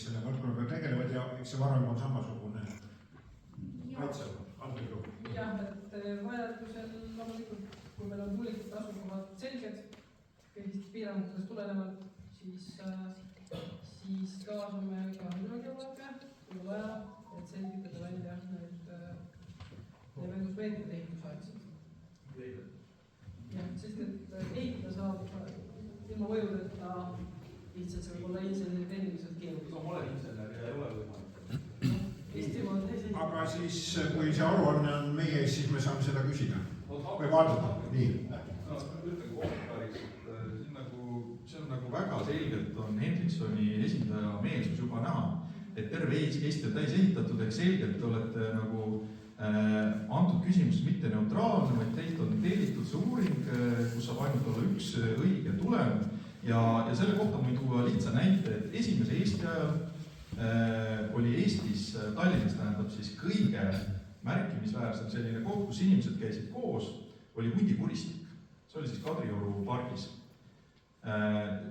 selle valdkonnaga tegelevad ja eks see varem on samasugune kaitse. Jah, et vajadusel loomulikult, kui meil on tuulikute asukohad selged, kõigist piirangutest tulenevalt, siis kaasame ka hüdrogeoloogia, kui vaja, et selgitada välja need leevendusmeetmed ehitusaegselt. Jah, sest et ehitada saab ilma mõjudeta lihtsalt see võib olla ilmselt tehniliselt keeruline. Ma olen insener ja ei ole võimalik. Aga siis, kui see aruanne on meie ees, siis me saame seda küsida või vaadata. Nii. Ütlen kommentaariks, et see on nagu väga selgelt on Hendriksoni esindaja meelsus juba näha, et terve Eesti on täis ehitatud, ehk selgelt olete nagu antud küsimuses mitte neutraalne, vaid teilt on tellitud see uuring, kus saab ainult olla üks õige tulem ja selle kohta võin tuua lihtsa näite, et esimese Eesti ajal oli Eestis, Tallinnas tähendab siis kõige märkimisväärsem selline koht, kus inimesed käisid koos, oli hundikuristik. See oli siis Kadrioru pargis.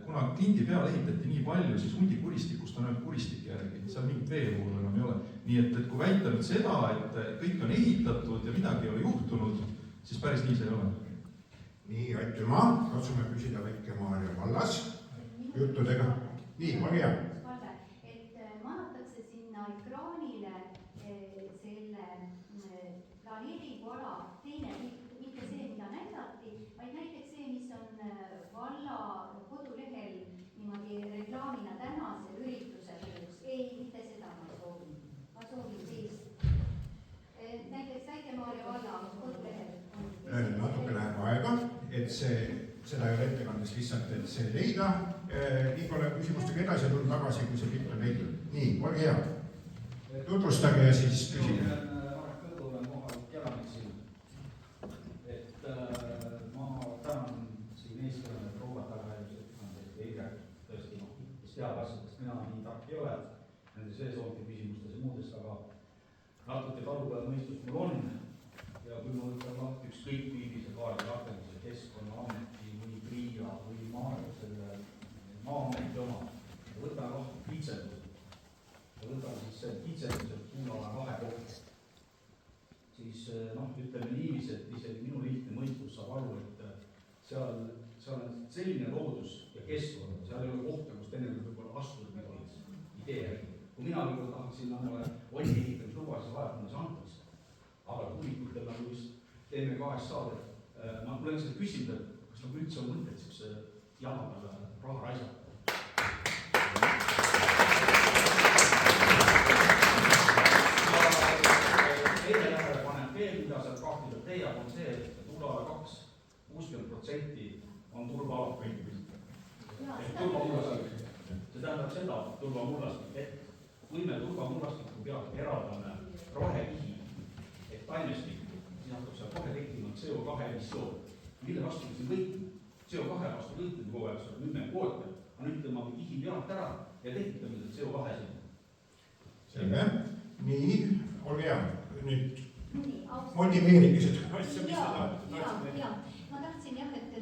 Kuna klindi peale ehitati nii palju, siis hundikuristikust on ainult kuristik järgi, seal mingit veevoolu enam ei ole. Nii et kui väita nüüd seda, et kõik on ehitatud ja midagi ei ole juhtunud, siis päris nii see ei ole. Nii, aitüma. Katsume küsida Väike-Maarja vallas juttudega. Nii, ole hea. Ekraanile selle planeeringuala teine, mitte see, mida näidati, vaid näiteks see, mis on valla kodulehel niimoodi reklaamina tänase ürituse lõpuks. Ei, mitte seda ma soovin. Ma soovin teist. Näiteks Väike-Maarja valla kodulehel. Natuke läheb aega, et seda ei ole ettekandes lihtsalt, et see leida. Nii pole küsimustega edasi tulnud tagasi, kui see pilt on leidnud. Nii, ole hea. Tutvustage ja siis küsige. Marek Kõldu olen kohalik elanik siin. Et ma tänan siin eeskõnele prouvat tagahäidused, eile tõesti, kes teab asjadest, mina nii tark ei ole nende seesoonti küsimustes ja muudest, aga natuke talupealmõistus mul on. Ja kui ma võtan lahti ükskõik millise kaardi rakenduse Keskkonnaameti või PRIA või Maa-ameti oma, võtan lahti kitsendused. Ja võtan siis see kitsendused Tuulala kahe kohta. Siis ütleme niivis, et isegi minu lihtne mõistus saab aru, et seal on selline loodus ja keskkond, seal ei ole kohta, kus enne võib-olla astunud idee. Kui mina võib-olla tahaksin omale onni ehitamisluba, siis vajab mulle see antaks. Aga tuulikutel nagu vist teeme KSA-d, et ma olen seda küsinud, et kas nagu üldse on mõtted siukse jama peale raha raisata. Teine tähelepanek veel, mida seal kahtiliselt leiab, on see, et Tuulala 2 60% on turbaala. See tähendab seda, turbamulastik, et kui me turbamullastiku pealt eraldame rohekihi ehk taimestikku, siis hakkab seal kohe tekkima CO2 emissioon, mille vastu me siin võitleme. CO2 vastu võitleme kogu aeg, see on nüüd me kvoote, aga nüüd tõmmame kihi pealt ära ja tekitame seda CO2 siin. Selge. Nii, olge hea. Nüüd motiveerige seda asja. Ma tahtsin jah, et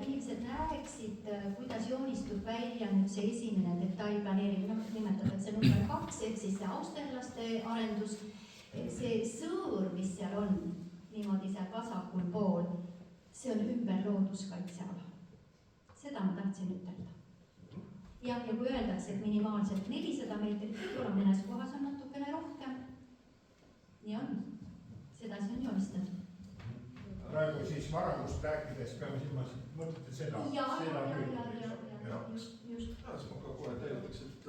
inimesed näeksid, kuidas joonistub välja nüüd see esimene detailplaneering, nimetatakse number 2, ehk siis see austerlaste arendus. See sõõr, mis seal on, niimoodi seal vasakul pool, see on ümber looduskaitseala. Seda ma tahtsin ütelda. Ja kui öeldakse, et minimaalselt 400 meetrit, võib-olla mõnes kohas on natukene rohkem. Nii on. Sedasi on joonistatud. Praegu siis varamust rääkides peame silmas, mõtlete seda? Jaa. Just. Ma ka kohe täiendaks, et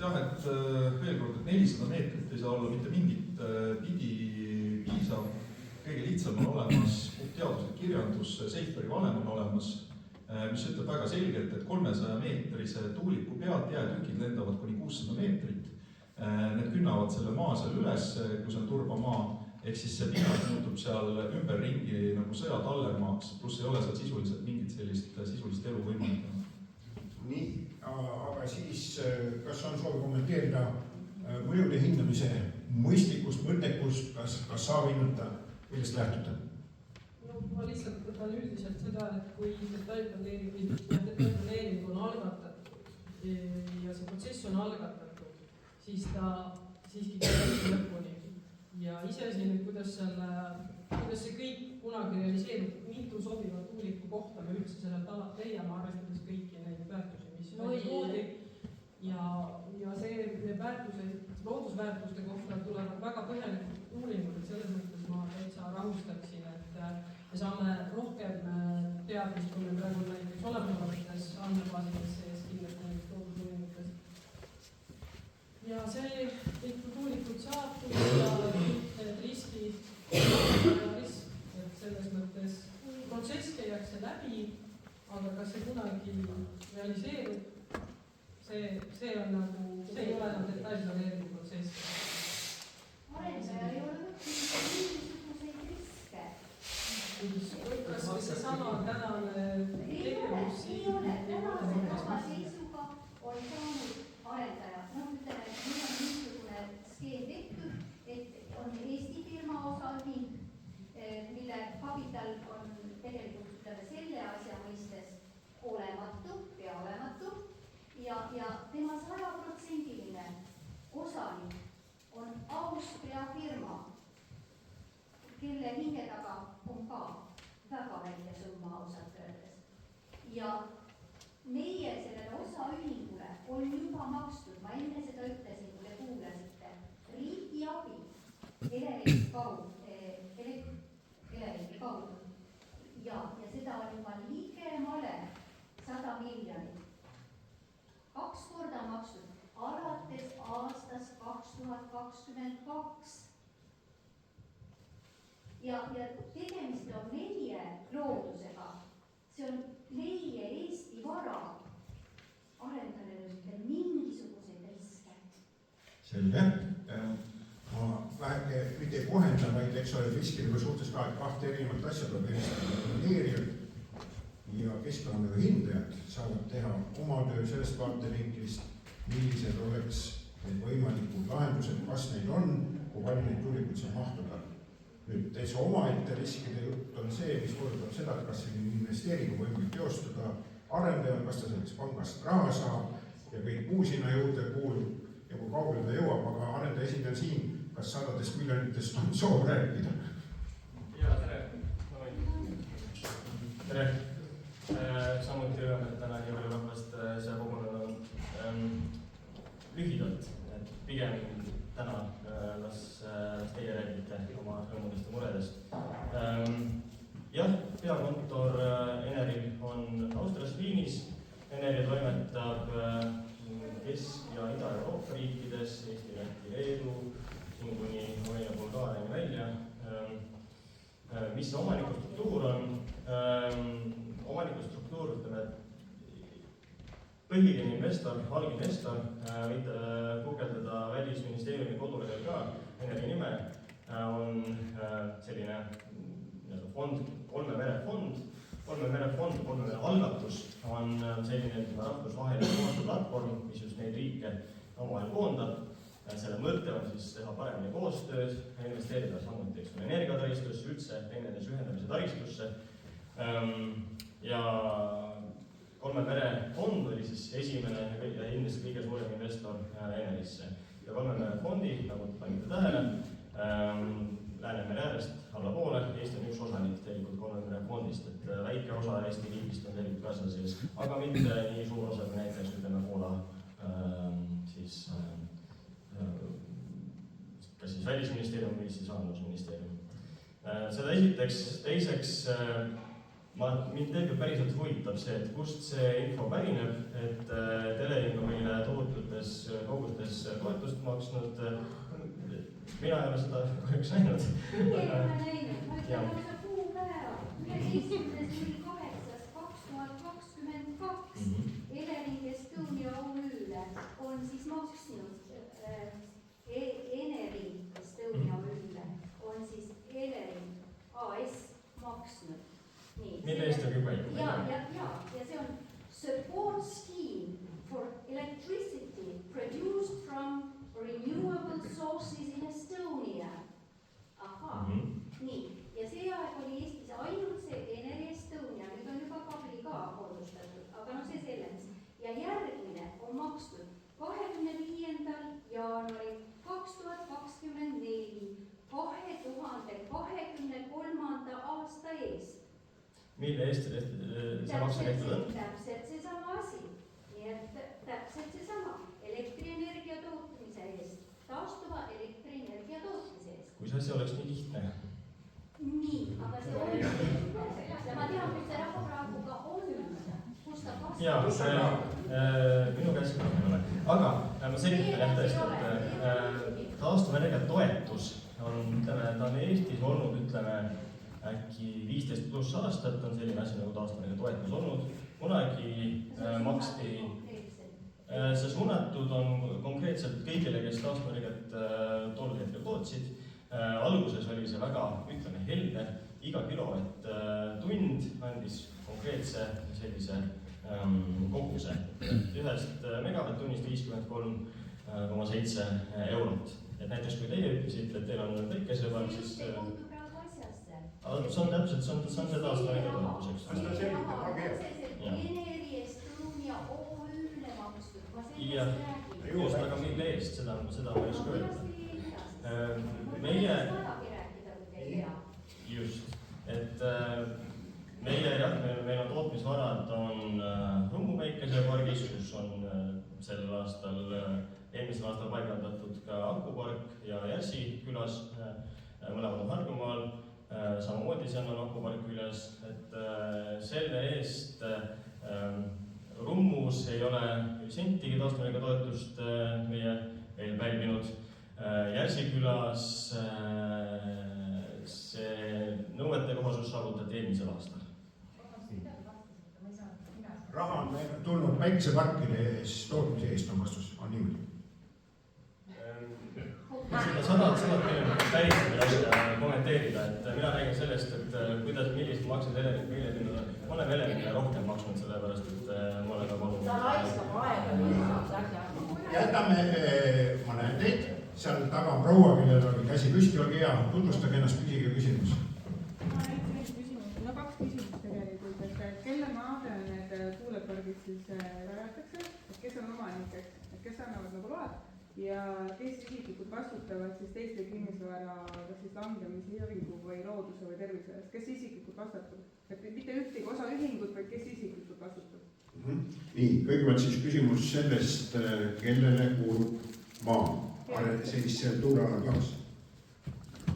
jah, et veel kord, et 400 meetrit ei saa olla mitte mingit pidi piisav. Kõige lihtsam on olemas teaduslik kirjandus, Seiferi valem on olemas, mis ütleb väga selgelt, et 300 meetrise tuuliku pealt jäätükid lendavad kuni 600 meetrit. Need künnavad selle maa seal üles, kui see on turbamaa, ehk siis see pinnas muutub seal ümberringi nagu sõjatallermaaks, pluss ei ole seal sisuliselt mingit sisulist elu võimalik. Nii, aga siis kas on soovi kommenteerida mõjude hindamise mõistlikkust, mõttekust, kas saab hinnata, millest lähtuda? Ma lihtsalt võtan üldiselt seda, et kui detailplaneering on algatatud ja see protsess on algatatud siis ta siiski käib lõpuni. Ja iseasi nüüd, kuidas see kõik kunagi realiseerub, mitu sobivat tuuliku kohta me üldse sellelt alalt leiame, arvestades kõiki neid väärtusi, mis toodi. Ja see väärtused, loodusväärtuste kohta tulevad väga põhjalikud uuringud, et selles mõttes ma täitsa rahustaksin, et me saame rohkem teadmist, kui me praegu näiteks olemasolevates andmebaasides sees kindlasti näiteks loodusuuringutes. Ja see, et kui tuulikud saab tulla, need riskid, risk, et selles mõttes protsess käiakse läbi, aga kas see kunagi realiseerub, see on nagu, see ei ole enam detailplaneeringu protsess. arendaja ei ole mingisuguseid riske. Kas seesama tänane tegevus ei ole, tänase seisuga on saanud arendaja. Ütleme, et meil on niisugune skeem tehtud, et on Eesti firma osaühing, mille kapital on tegelikult selle asja mõistes olematu, pea olematu. Ja tema 100% osanik on Austria firma, kelle hinge taga on ka väga väike summa ausalt öeldes. Ja meie sellele osaühingule on juba makstud, ma enne seda ütlesin, kui te kuulasite, riigi abi Eleringi kaudu. Ja seda on juba ligemale 100 miljonit. 2 korda makstud alates aastast 2022. Ja tegemist on meie loodusega. See on meie Eesti vara. Arendajale mingisuguseid riske. Selge. Ma väheke mitte ei kohenda, vaid eks ole riskidega suhtes kahte erinevat asja tuleb eristada. Planeerijad ja keskkonnamõju hindajad saavad teha oma töö sellest vaatevinklist, millised oleks need võimalikud lahendused, kas neid on, kui palju neid tuulikuid saab mahtuda. Nüüd täitsa omaette riskide jutt on see, mis puudutab seda, et kas selline investeeringu võimalik teostada arendajal, kas ta selleks pangast raha saab ja kõik muu sinna juurde kuulub ja kui kaugele ta jõuab, aga arendaja esindaja siin, kas 100 miljonitest on soov rääkida? Jaa, tere. Tere. Samuti rõõm, et täna nii palju rahvast siia kogunenud. Lühidalt, et pigem täna las teie räägite oma rõõmudest ja muredest. Jah, peakontor Eneril on Austrias Viinis. Eneri toimetab Kesk- ja Ida-Euroopa riikides, Eesti, Läti, Leedu, siin kuni Rumeenia, Bulgaariani välja. Mis see omanikustruktuur on? Omanikustruktuur, ütleme, põhiline investor, alginvestor, võite guugeldada Välisministeeriumi kodulehel ka, Eneri nime, on selline fond, Kolme mere fond. Kolme mere fond, Kolme mere algatus on selline rahvusvaheline koostööplatvorm, mis just neid riike omavahel koondab. Selle mõte on siis teha paremini koostööd, investeerida samuti energiataristusse, üldse teineteise ühendamise taristusse. Ja Kolme mere fond oli siis esimene ja ilmselt kõige suurem investor Enerisse. Ja Kolme mere fondi, nagu panite tähele, Läänemere äärest allapoole, Eesti on üks osanik tegelikult Kolme mere fondist, et väike osa Eesti riigist on tegelikult ka seal sees, aga mitte nii suur osa kui näiteks ütleme Poola kas siis Välisministeerium või siis Rahandusministeerium. Seda esiteks, teiseks mind tegelikult päriselt huvitab see, et kust see info pärineb, et Elering on meile tohututes kogustes toetust maksnud. Mina ei ole seda kahjuks näinud. Meie ei ole näinud, ma ütlen lausa kuupäeva. 11.2022 Elering Estonia OÜ-le on siis maksnud Eneri Estonia OÜ-le on siis Elering AS maksnud. Mille eest on juba ikka? Ja see on support scheme for electricity produced from renewable sources in Estonia. Aha, nii. Ja see aeg oli Eestis ainult see Eneri Estonia. mille eest see maks tehtud on? täpselt seesama asi, nii et täpselt seesama elektrienergia tootmise eest, taastuva elektrienergia tootmise eest. kui see asi oleks nii lihtne. Nii, aga see on lihtne ja ma tean, kus see raha praegu ka on, kus ta kasvab. Jaa, minu käes ka ei ole, aga ma selgitan jah tõesti, et taastuvenergia toetus on, ütleme, ta on Eestis olnud, ütleme, äkki 15+ aastat on selline asi nagu taastuvenergia toetus olnud. Kunagi maksti, see suunatud on konkreetselt kõigile, kes taastuvenergiat tol hetkel tootsid. Alguses oli see väga, ütleme, helde, iga kilovatt-tund andis konkreetse sellise koguse. Ühest megavatt-tunnist 53,7 eurot. Et näiteks kui teie ütlesite, et teil on päikesepark, siis see on täpselt, see on see taastuvenergia toetuseks. Kas ta selgitab, olge hea. Eneri Estonia OÜ-le makstud, ma sellest räägin. Just, aga mille eest, seda ma ei oska öelda. Meie, just, et meie jah, meil on tootmisvarad on Rummu päikesepargis, kus on sellel aastal, eelmisel aastal paigaldatud ka akupark ja Järsi külas, mõlemad on Harjumaal, samamoodi seal on akupark üles, et selle eest Rummus ei ole sentigi taastuvenergia toetust meie veel pälvinud. Järsi külas see nõuete kohasus saavutati eelmisel aastal. Raha on tulnud päikeseparkide tootmise eest, on vastus, on niimoodi. Sada päriselt ei oska kommenteerida, et mina räägin sellest, et kuidas, millised maksud Elering meile teinud on. Ma olen Eleringile rohkem maksnud sellepärast, et ma olen ka palunud. Ta raiskab aega lihtsalt asja. Jätame, ma näen teid, seal taga on proua, kellel oli käsi püsti, olge hea, tutvustage ennast, küsige küsimus. Ma näiteks üks küsimus, no 2 küsimust tegelikult, et kelle maadel need tuulepargid siis rajatakse, et kes on omanikeks, et kes annavad nagu load ja kes isiklikud vastutavad siis teiste kinnisvara kas siis langemise, hävingu või looduse või tervise eest, kes isiklikult vastutab, et mitte ühtegi osaühingut, vaid kes isiklikult vastutab. Nii, kõigepealt siis küsimus sellest, kellele kuulub maa, siis tuulealal 2.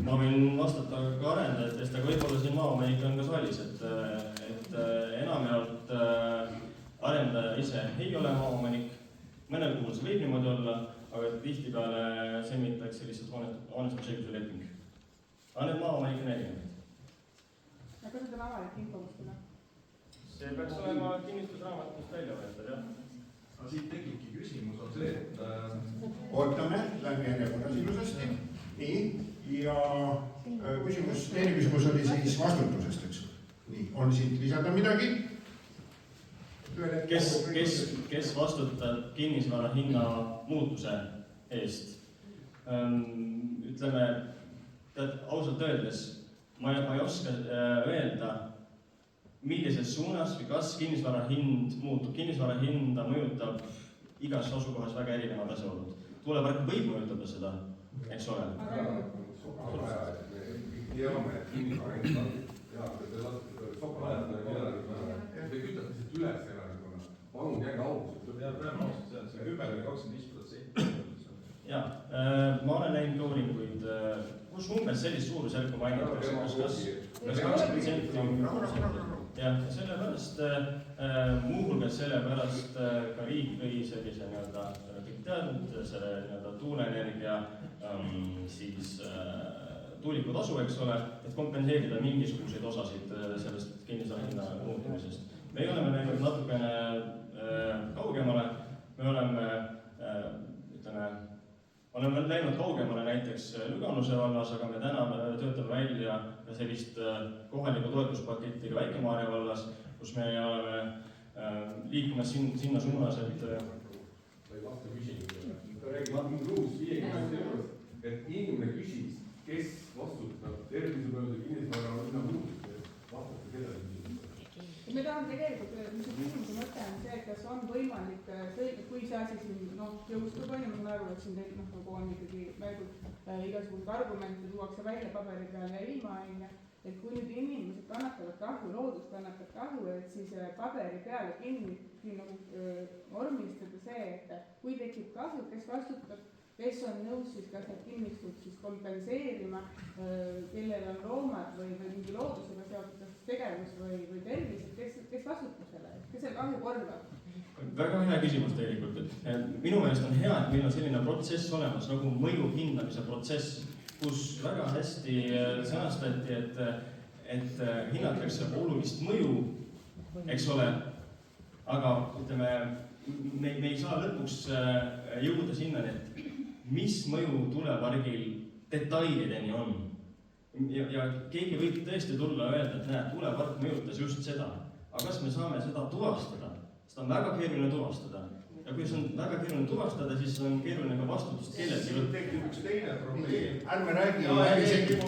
Ma võin vastata ka arendajatest, aga võib-olla siin maaomanik on ka saalis, et enamjaolt arendaja ise ei ole maaomanik, mõnel puhul see võib niimoodi olla, aga tihtipeale sõlmitakse lihtsalt hoonestusõiguse leping. Aga need maaomanik on erinevad. Aga kas need on avalik info kuskile? See peaks olema kinnistusraamatust välja võetud, jah. Aga siit tekibki küsimus on see, et Ootame, läbi järjekorras ilusasti. Nii, ja teine küsimus oli siis vastutusest, eks. Nii, on siit lisada midagi? Kes vastutab kinnisvara hinna muutuse eest? Ütleme, ausalt öeldes, ma ei oska öelda, millises suunas või kas kinnisvara hind muutub. Kinnisvara hinda mõjutab igas asukohas väga erinevad asjaolud. Tuulepark võib mõjutada seda, eks ole. Me teame, et kinnisvara hind on te kütate siit üles elanikkonna. Palun käige ausalt. see on ümber 25%. Jaa, ma olen näinud ka uuringuid, kus umbes sellist suurusjärku mainitakse, kas 20%. Jah, sellepärast, muuhulgas sellepärast ka riik lõi sellise kõik teadnud, selle tuuleenergia siis tuulikutasu, eks ole, et kompenseerida mingisuguseid osasid sellest kinnisvara hinna muutumisest. Me oleme läinud natukene kaugemale, me oleme läinud kaugemale näiteks Lüganuse vallas, aga me täna töötame välja sellist kohalikku toetuspaketti ka Väike-Maarja vallas, kus me oleme liikumas sinna suunas, et ta ei vasta küsimusele. Ta räägib nõus 50 eurost, et inimene küsis, kes vastutab tervisepöörde kinnisvara hinna muutuse eest. Vastate sellele küsimusele. Me tahame tegelikult, mis küsimuse mõte on see, et kas on võimalik, kui see asi siin jõustub, ma saan aru, et siin nagu on ikkagi igasugused argumente tuuakse välja paberi peal ja ilma, et kui nüüd inimesed kannatavad kahju, loodus kannatab kahju, et siis paberi peale kinni nagu vormistada see, et kui tekib kahju, kes vastutab, kes on nõus siis kas need kinnistud siis kompenseerima, kellel on loomad või mingi loodusega seotud tegevus või tervis, et kes vastutab selle, kes selle kahju korvab? Väga hea küsimus tegelikult, et minu meelest on hea, et meil on selline protsess olemas nagu mõju hindamise protsess, kus väga hästi sõnastati, et hinnatakse olulist mõju, eks ole, aga ütleme, me ei saa lõpuks jõuda sinnani, et mis mõju tuulepargil detailideni on. Ja keegi võib tõesti tulla ja öelda, et näed, tuulepark mõjutas just seda, aga kas me saame seda tuvastada? Seda on väga keeruline tuvastada. Ja kui see on väga keeruline tuvastada, siis on keeruline ka vastutust kellelgi. Tekib üks teine probleem. Ärme räägi. Ma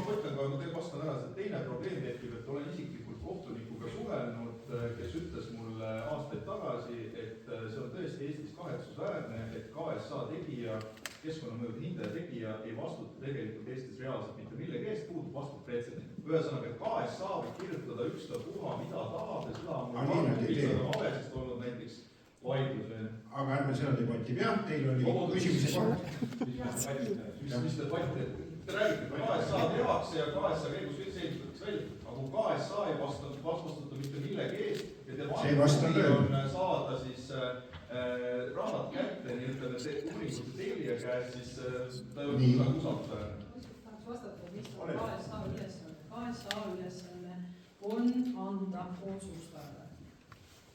mõtlen, aga ma vastan ära, et teine probleem tekib, et olen isiklikult kohtunikuga suhelnud, kes ütles mulle aastaid tagasi, et see on tõesti Eestis kahetsusväärne, et KSA tegija, keskkonnamõjude hindaja tegija ei vastuta tegelikult Eestis reaalselt mitte millegi eest, puudub vastut pretsedent. Ühesõnaga, et KSA võib kirjutada ükstapuha, mida tahab ja seda on avesest olnud näiteks vaidluse. Aga ärme seda debatti pea, teil oli küsimise kord. Mis debatti? Te räägite, KSA tehakse ja KSA käigus kõik selgitatakse välja. Aga kui KSA ei vastuta mitte millegi eest ja te vastuti on saada siis rahad kätte, nii ütleme, uuringute tellija käest, siis ta ei ole kuidagi usaldusväärne. Tahaks vastata, mis on KSA ülesanne. KSA ülesanne on anda otsustajale.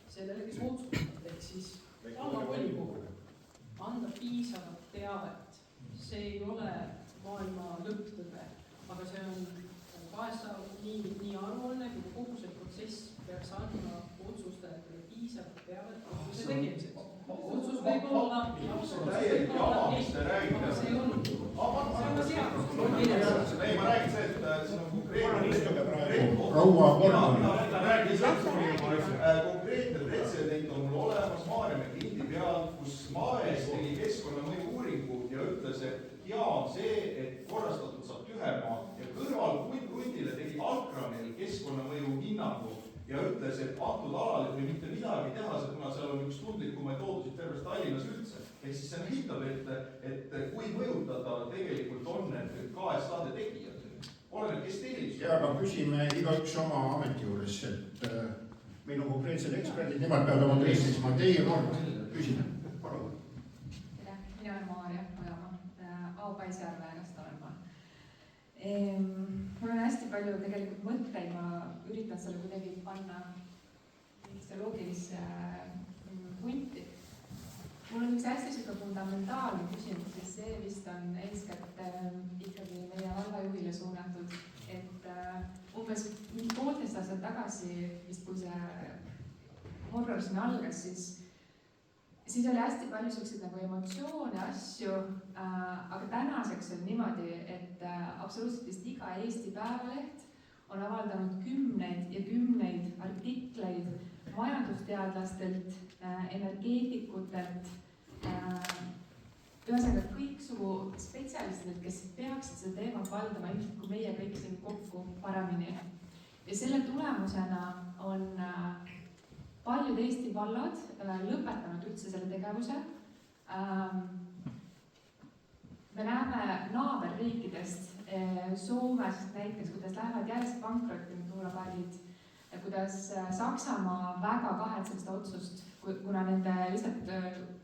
Sellele, kes otsustab, ehk siis alla volikogu, anda piisavat teavet. See ei ole maailma lõpptõde, aga see on KSA nii aruanne, kui kogu see protsess peaks andma otsustajatele piisavat teavet otsuse tegemiseks. Otsus võib olla täielik jama, mis te räägite. See on seadus. Ei, ma räägin see, et see on konkreetne. Proua Konkreetne pretsedent on mul olemas Maarjamäe klindi peal, kus Maes tegi keskkonnamõju uuringu ja ütles, et hea on see, et korrastatud saab tühemaa ja kõrval krundile tegi Alkranel keskkonnamõju hinnangu ja ütles, et antud alal ei või mitte midagi teha, kuna seal on üks tundlikumaid loodusid terves Tallinnas üldse. Ehk siis see näitab, et kui mõjutada tegelikult on need KSA-de tegijad. Oleneb, kes tellis. Ja aga küsime igaüks oma ameti juures, et meil on konkreetsed eksperdid, nemad peavad oma tõestisma teie kord küsime. Palun. Mina olen Maarja Ojamaa, Aupais-Järve ennast olen ma. Mul on hästi palju tegelikult mõtteid, ma üritan selle kuidagi panna mingisse loogilisse punti. Mul on üks hästi siuke fundamentaalne küsimus, sest see vist on eeskätt ikkagi meie vallajuhile suunatud, et umbes 1,5 aastat tagasi, vist kui see horror siin algas, siis oli hästi palju selliseid nagu emotsioone, asju, aga tänaseks on niimoodi, et absoluutselt vist iga Eesti päevaleht on avaldanud kümneid ja kümneid artikleid majandusteadlastelt, energeetikutelt, ühesõnaga kõiksugu spetsialistidelt, kes peaksid seda teemat valdama, ilmselt kui meie kõik siin kokku paremini. Ja selle tulemusena on paljud Eesti vallad lõpetanud üldse selle tegevuse. Me näeme naaberriikidest, Soomest näiteks, kuidas lähevad järjest pankrotti tuulepargid, kuidas Saksamaa väga kahetseb seda otsust, kuna nende lihtsalt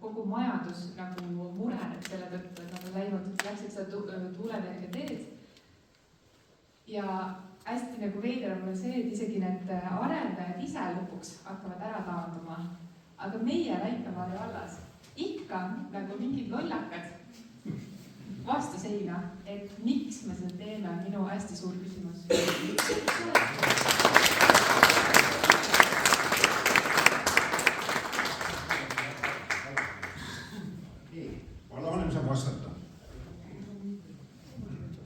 kogu majandus nagu mureneb selle tõttu, et nad läksid seda tuuleenergia teed. Ja hästi nagu veider on see, et isegi need arendajad ise lõpuks hakkavad ära taanduma. Aga meie Väike-Maarja vallas ikka nagu mingid lollakad vastu seina, et miks me seda teeme, on minu hästi suur küsimus. Valanem saab vastata.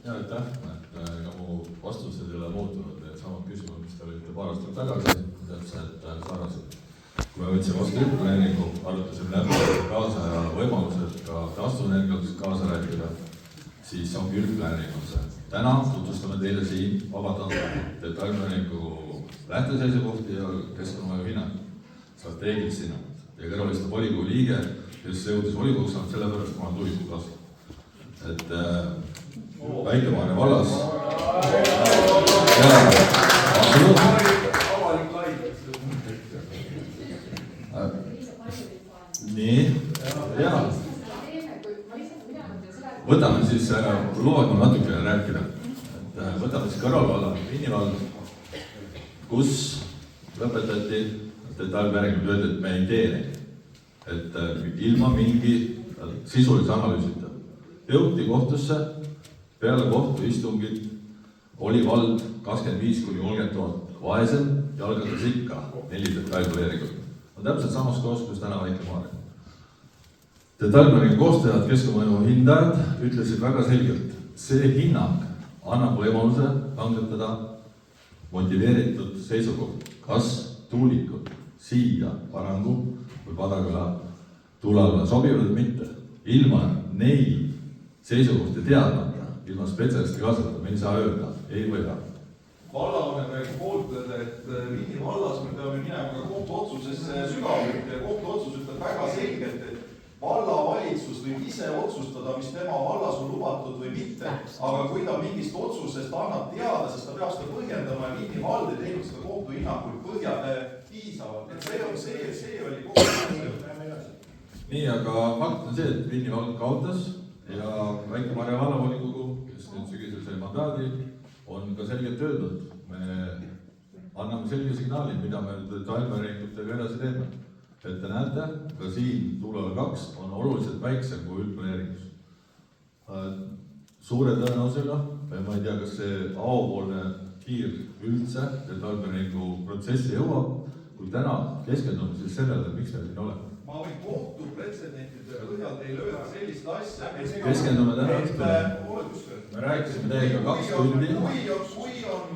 Ja, aitäh, et ega mu vastused ei ole muutunud, need samad küsimused, mis te olite paar aastat tagasi, täpselt sarnased. Kui me võtsime vastu üldplaneeringu, arutasime läbi kaasaja võimalused ka taastuvenergiaks kaasa rääkida. siis ongi üldplaneering on see. Täna tutvustame teile siin vabatahtlikult detailplaneeringu lähteseisukohti ja keskkonnamõju hinnang, strateegilist hinnangut. Ja kõrval istub volikogu liige, kes jõudis volikoguks saanud sellepärast, ma olen tulikud vastu. Et Väike-Maarja vallas nii, jaa. Võtame siis, lubage natukene rääkida. Võtame siis kõrvalvalla, Vinnivald, kus lõpetati detailplaneeringu tööd, et me ei tee neid. Et ilma mingi sisulise analüüsita. Jõuti kohtusse, peale kohtuistungit oli vald 25–30 000. Vaesem jalgatas ikka 4 detailplaneeringut. On täpselt samas koos, kus täna Väike-Maarja. Detailplaneeringu koostajad, keskkonnamõju hindajad ütlesid väga selgelt, see hinnang annab võimaluse langetada motiveeritud seisukoht, kas tuulikud siia Parangu või Padaküla tuulealla sobivad või mitte. Ilma neid seisukohti teadmata, ilma spetsialisti kaasata, me ei saa öelda, ei võida. Vallavanem räägib poolt, et Vinni vallas me peame minema ka kohtuotsusesse sügavuti ja kohtuotsus ütleb väga selgelt, et vallavalitsus võib ise otsustada, mis tema vallas on lubatud või mitte, aga kui ta mingist otsusest annab teada, siis ta peab seda põhjendama ja Vinni vald ei teinud seda kohtuhinnangut piisavalt. Et see oli kogu. Nii, aga fakt on see, et Vinni vald kaotas ja Väike-Maarja vallavolikogu, kes nüüd sügisel sai mandaadi, on ka selgelt öeldud. Me anname selge signaali, mida me detailplaneeringutega edasi teeme. Et te näete, ka siin tuuleala 2 on oluliselt väiksem kui üldplaneeringus. Suure tõenäosusega, ma ei tea, kas see avapoolne kiir üldse detailplaneeringu protsessi jõuab, kui täna keskendume siis sellele, miks me siin oleme. Ma võin kohtu pretsedentide põhjal teile öelda sellist asja, keskendume täna õhtule. Me rääkisime teiega 2 tundi. Kui on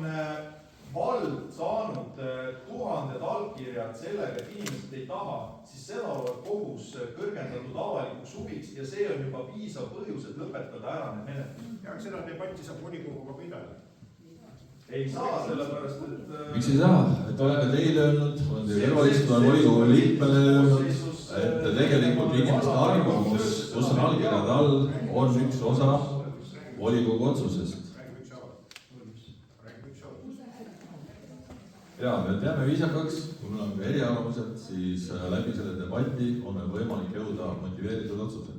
vald saanud 1000 allkirjad sellega, et inimesed ei taha, siis seda oled kohus kõrgendatud avalikuks huviks ja see on juba piisav põhjus, et lõpetada ära need menetlused. Ja seda debatti saab volikoguga pidada. Ei saa, sellepärast, et... Miks ei saa? Et olen ka teile öelnud, olen teile kõrvalistuna volikogu liikmele öelnud, et tegelikult inimeste arvamus, kus on allkirjad all, on üks osa volikogu otsusest. Ja, me teame viisakaks, kui meil on ka eriarvamused, siis läbi selle debati on meil võimalik jõuda motiveeritud otsused.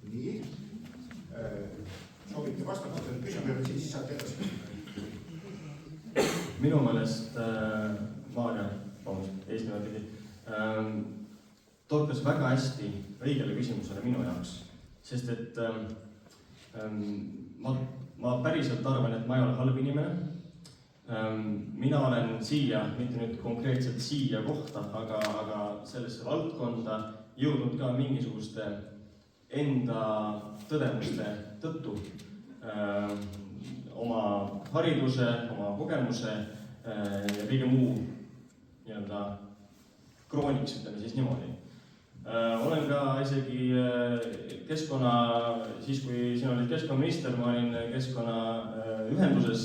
Nii, soovite vastata küsimusele, siis saate edasi. Minu meelest Maarja, Eesti pidi, torkas väga hästi õigele küsimusele minu jaoks, sest et ma päriselt arvan, et ma ei ole halb inimene. Mina olen siia, mitte nüüd konkreetselt siia kohta, aga sellesse valdkonda jõudnud ka mingisuguste enda tõdemuste tõttu. Oma hariduse, oma kogemuse ja kõige muu krooniks, ütleme siis niimoodi. Olen ka isegi keskkonna, siis kui sina olid keskkonnaminister, ma olin keskkonnaühenduses,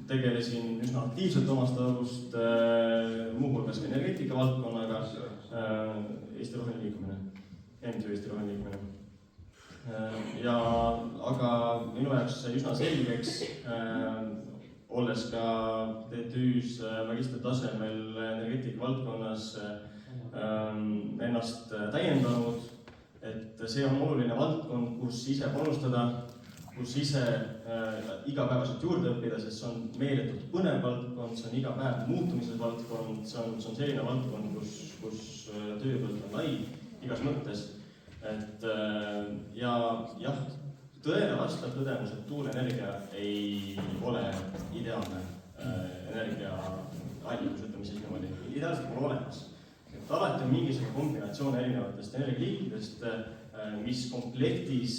tegelesin üsna aktiivselt omast arvust, muuhulgas ka energeetika valdkonnaga, Eesti Roheline Liikumine, MTÜ Eesti Roheline Liikumine. Aga minu jaoks sai üsna selgeks, olles ka TTÜ-s magistritasemel energeetika valdkonnas ennast täiendanud, et see on oluline valdkond, kus ise panustada, kus ise igapäevaselt juurde õppida, sest see on meeletult põnev valdkond, see on iga päev muutumises valdkond, see on selline valdkond, kus tööpõld on lai igas mõttes. Ja jah, tõele vastab tõdemus, et tuuleenergia ei ole ideaalne energiaallikus, ütleme siis niimoodi, ideaalselt pole olemas. Alati on mingisugune kombinatsioon erinevatest energialiikidest, mis komplektis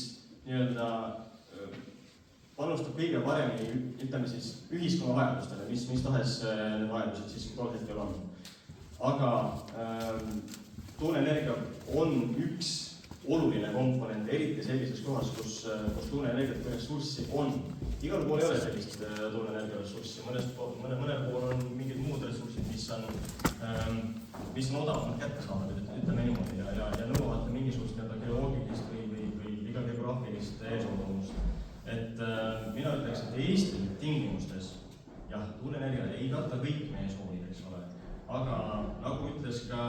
panustab kõige paremini, ütleme siis, ühiskonna vajadustele, mis tahes need vajadused siis tol hetkel on. Aga tuuleenergia on üks oluline komponent, eriti sellises kohas, kus tuuleenergiat kui ressurssi on. Igal pool ei ole sellist tuuleenergia ressurssi, mõnel pool on mingid muud ressursid, mis on odavamalt kättesaadavad, ütleme niimoodi, ja nõuavad mingisugust geoloogilist või liiga geograafilist eesodumust. Et mina ütleks, et Eesti tingimustes, jah, tuuleenergia ei kata kõik meie soovid, eks ole, aga nagu ütles ka,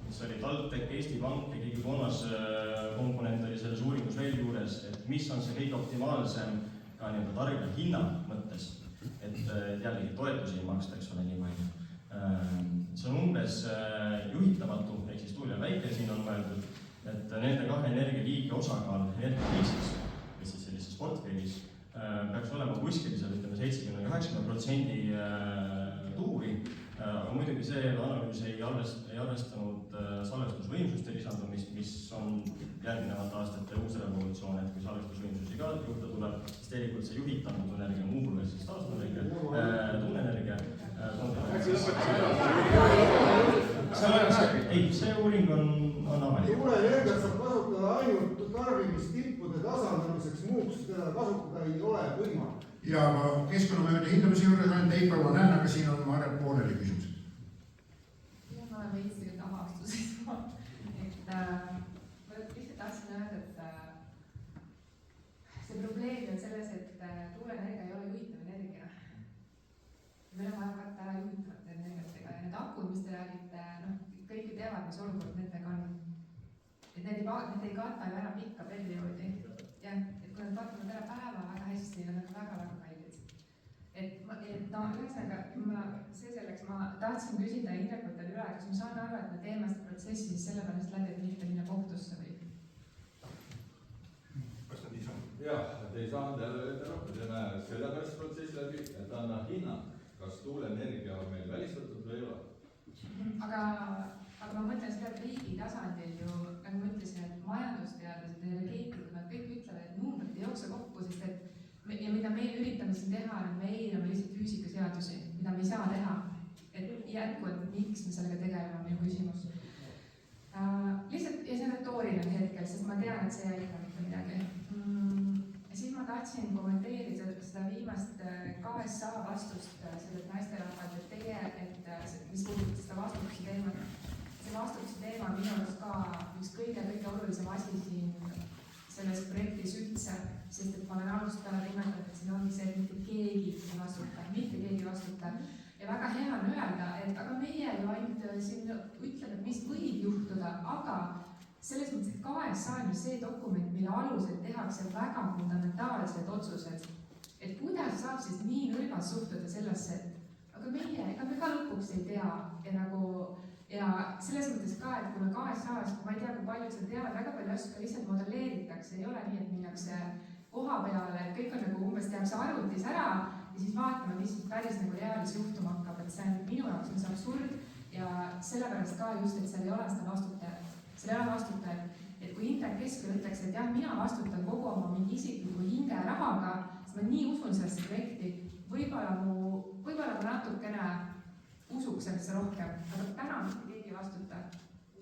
mis oli TalTech, Eesti Pank ja keegi kolmas komponent oli selles uuringus veel juures, et mis on see kõige optimaalsem ka tarbija hinna mõttes, et jällegi toetusi ei maksta, eks ole, nii palju. See on umbes juhitamatu, ehk siis tuul ja päike siin on mõeldud, et nende kahe energialiigi osakaal energialiigsis või siis sellises portfellis peaks olema kuskil 70-80% tuuri, aga muidugi see analüüs ei arvestanud salvestusvõimsuste lisandumist, mis on järgnevate aastate uus revolutsioon, et kui salvestusvõimsusi ka juurde tuleb, siis tegelikult see juhitanud energia, muuhulgas siis taastuvenergia, tuuleenergia. Ei, see uuring on avalik. Tuuleenergiat saab kasutada ainult tarbimistippude tasandamiseks, muuks teda kasutada ei ole võimalik. Ja keskkonnamööda hindamise juures olen teid proua näen, aga siin on Marek pooleli küsimused. Jah, ma olen veits tegelikult avastuses. Ma lihtsalt tahtsin öelda, et see probleem on selles, et tuuleenergia ei ole juhitav energia. Meil on vaja katta ära juhitavate energiatega ja need akud, mis te räägite, kõik ju teavad, mis olukord nendega on. Et need ei kata ju ära pikka perioodi. Jah, et kui nad katavad ära päeva väga hästi, nad on väga-väga kallid. Ühesõnaga, see selleks, ma tahtsin küsida Indrekut üle, kas ma saan aru, et me teeme seda protsessi siis sellepärast läbi, et mitte minna kohtusse või? Kas nad ei saanud? Jah, et ei saanud jälle öelda, me teeme sellepärast protsessi läbi, et anda hinnang, kas tuuleenergia on meil välistatud või ei ole. Aga ma mõtlen seda, et riigi tasandil ju, nagu ma ütlesin, et majandusteadlased, energeetikud, nad kõik ütlevad, et numbrid ei jookse kokku, sest et ja mida meie üritame siin teha, on me eirame lihtsalt füüsikaseadusi, mida me ei saa teha. Et jätkuvalt, miks me sellega tegeleme, on minu küsimus. Lihtsalt, ja see on retooriline hetkel, sest ma tean, et see ei aita mitte midagi. Siis ma tahtsin kommenteerida seda viimast KSA vastust sellelt naisterahvalt, et mis puudutab seda vastutuse teemat. See vastutuse teema on minu arust ka üks kõige olulisem asi siin selles projektis üldse, sest et ma olen alustanud nimetanud, et siin on see, et mitte keegi ei vastuta, mitte keegi vastuta. Ja väga hea on öelda, et aga meie ju ainult siin ütleme, mis võib juhtuda, aga selles mõttes, et KSA on ju see dokument, mille alusel tehakse väga fundamentaalsed otsused. Et kuidas saab siis nii nõrgas suhtuda sellesse, et aga meie, ega me ka lõpuks ei tea ja selles mõttes ka, et kuna KSA-s, ma ei tea, kui paljud seda teavad, väga palju asju ka lihtsalt modelleeritakse, ei ole nii, et minnakse koha peale, et kõik on nagu umbes tehakse arvutis ära ja siis vaatame, mis siis päris nagu reaalis juhtuma hakkab, et see on minu jaoks on see absurd ja sellepärast ka just, et seal ei ole seda vastutajat. Seal ei ole vastutajat, et kui Indrek Keskel ütleks, et jah, mina vastutan kogu oma mingi isikliku hinge rahaga, siis ma nii usun sellesse projekti, võib-olla ma natukene usuks sellesse rohkem, aga täna mitte keegi ei vastuta.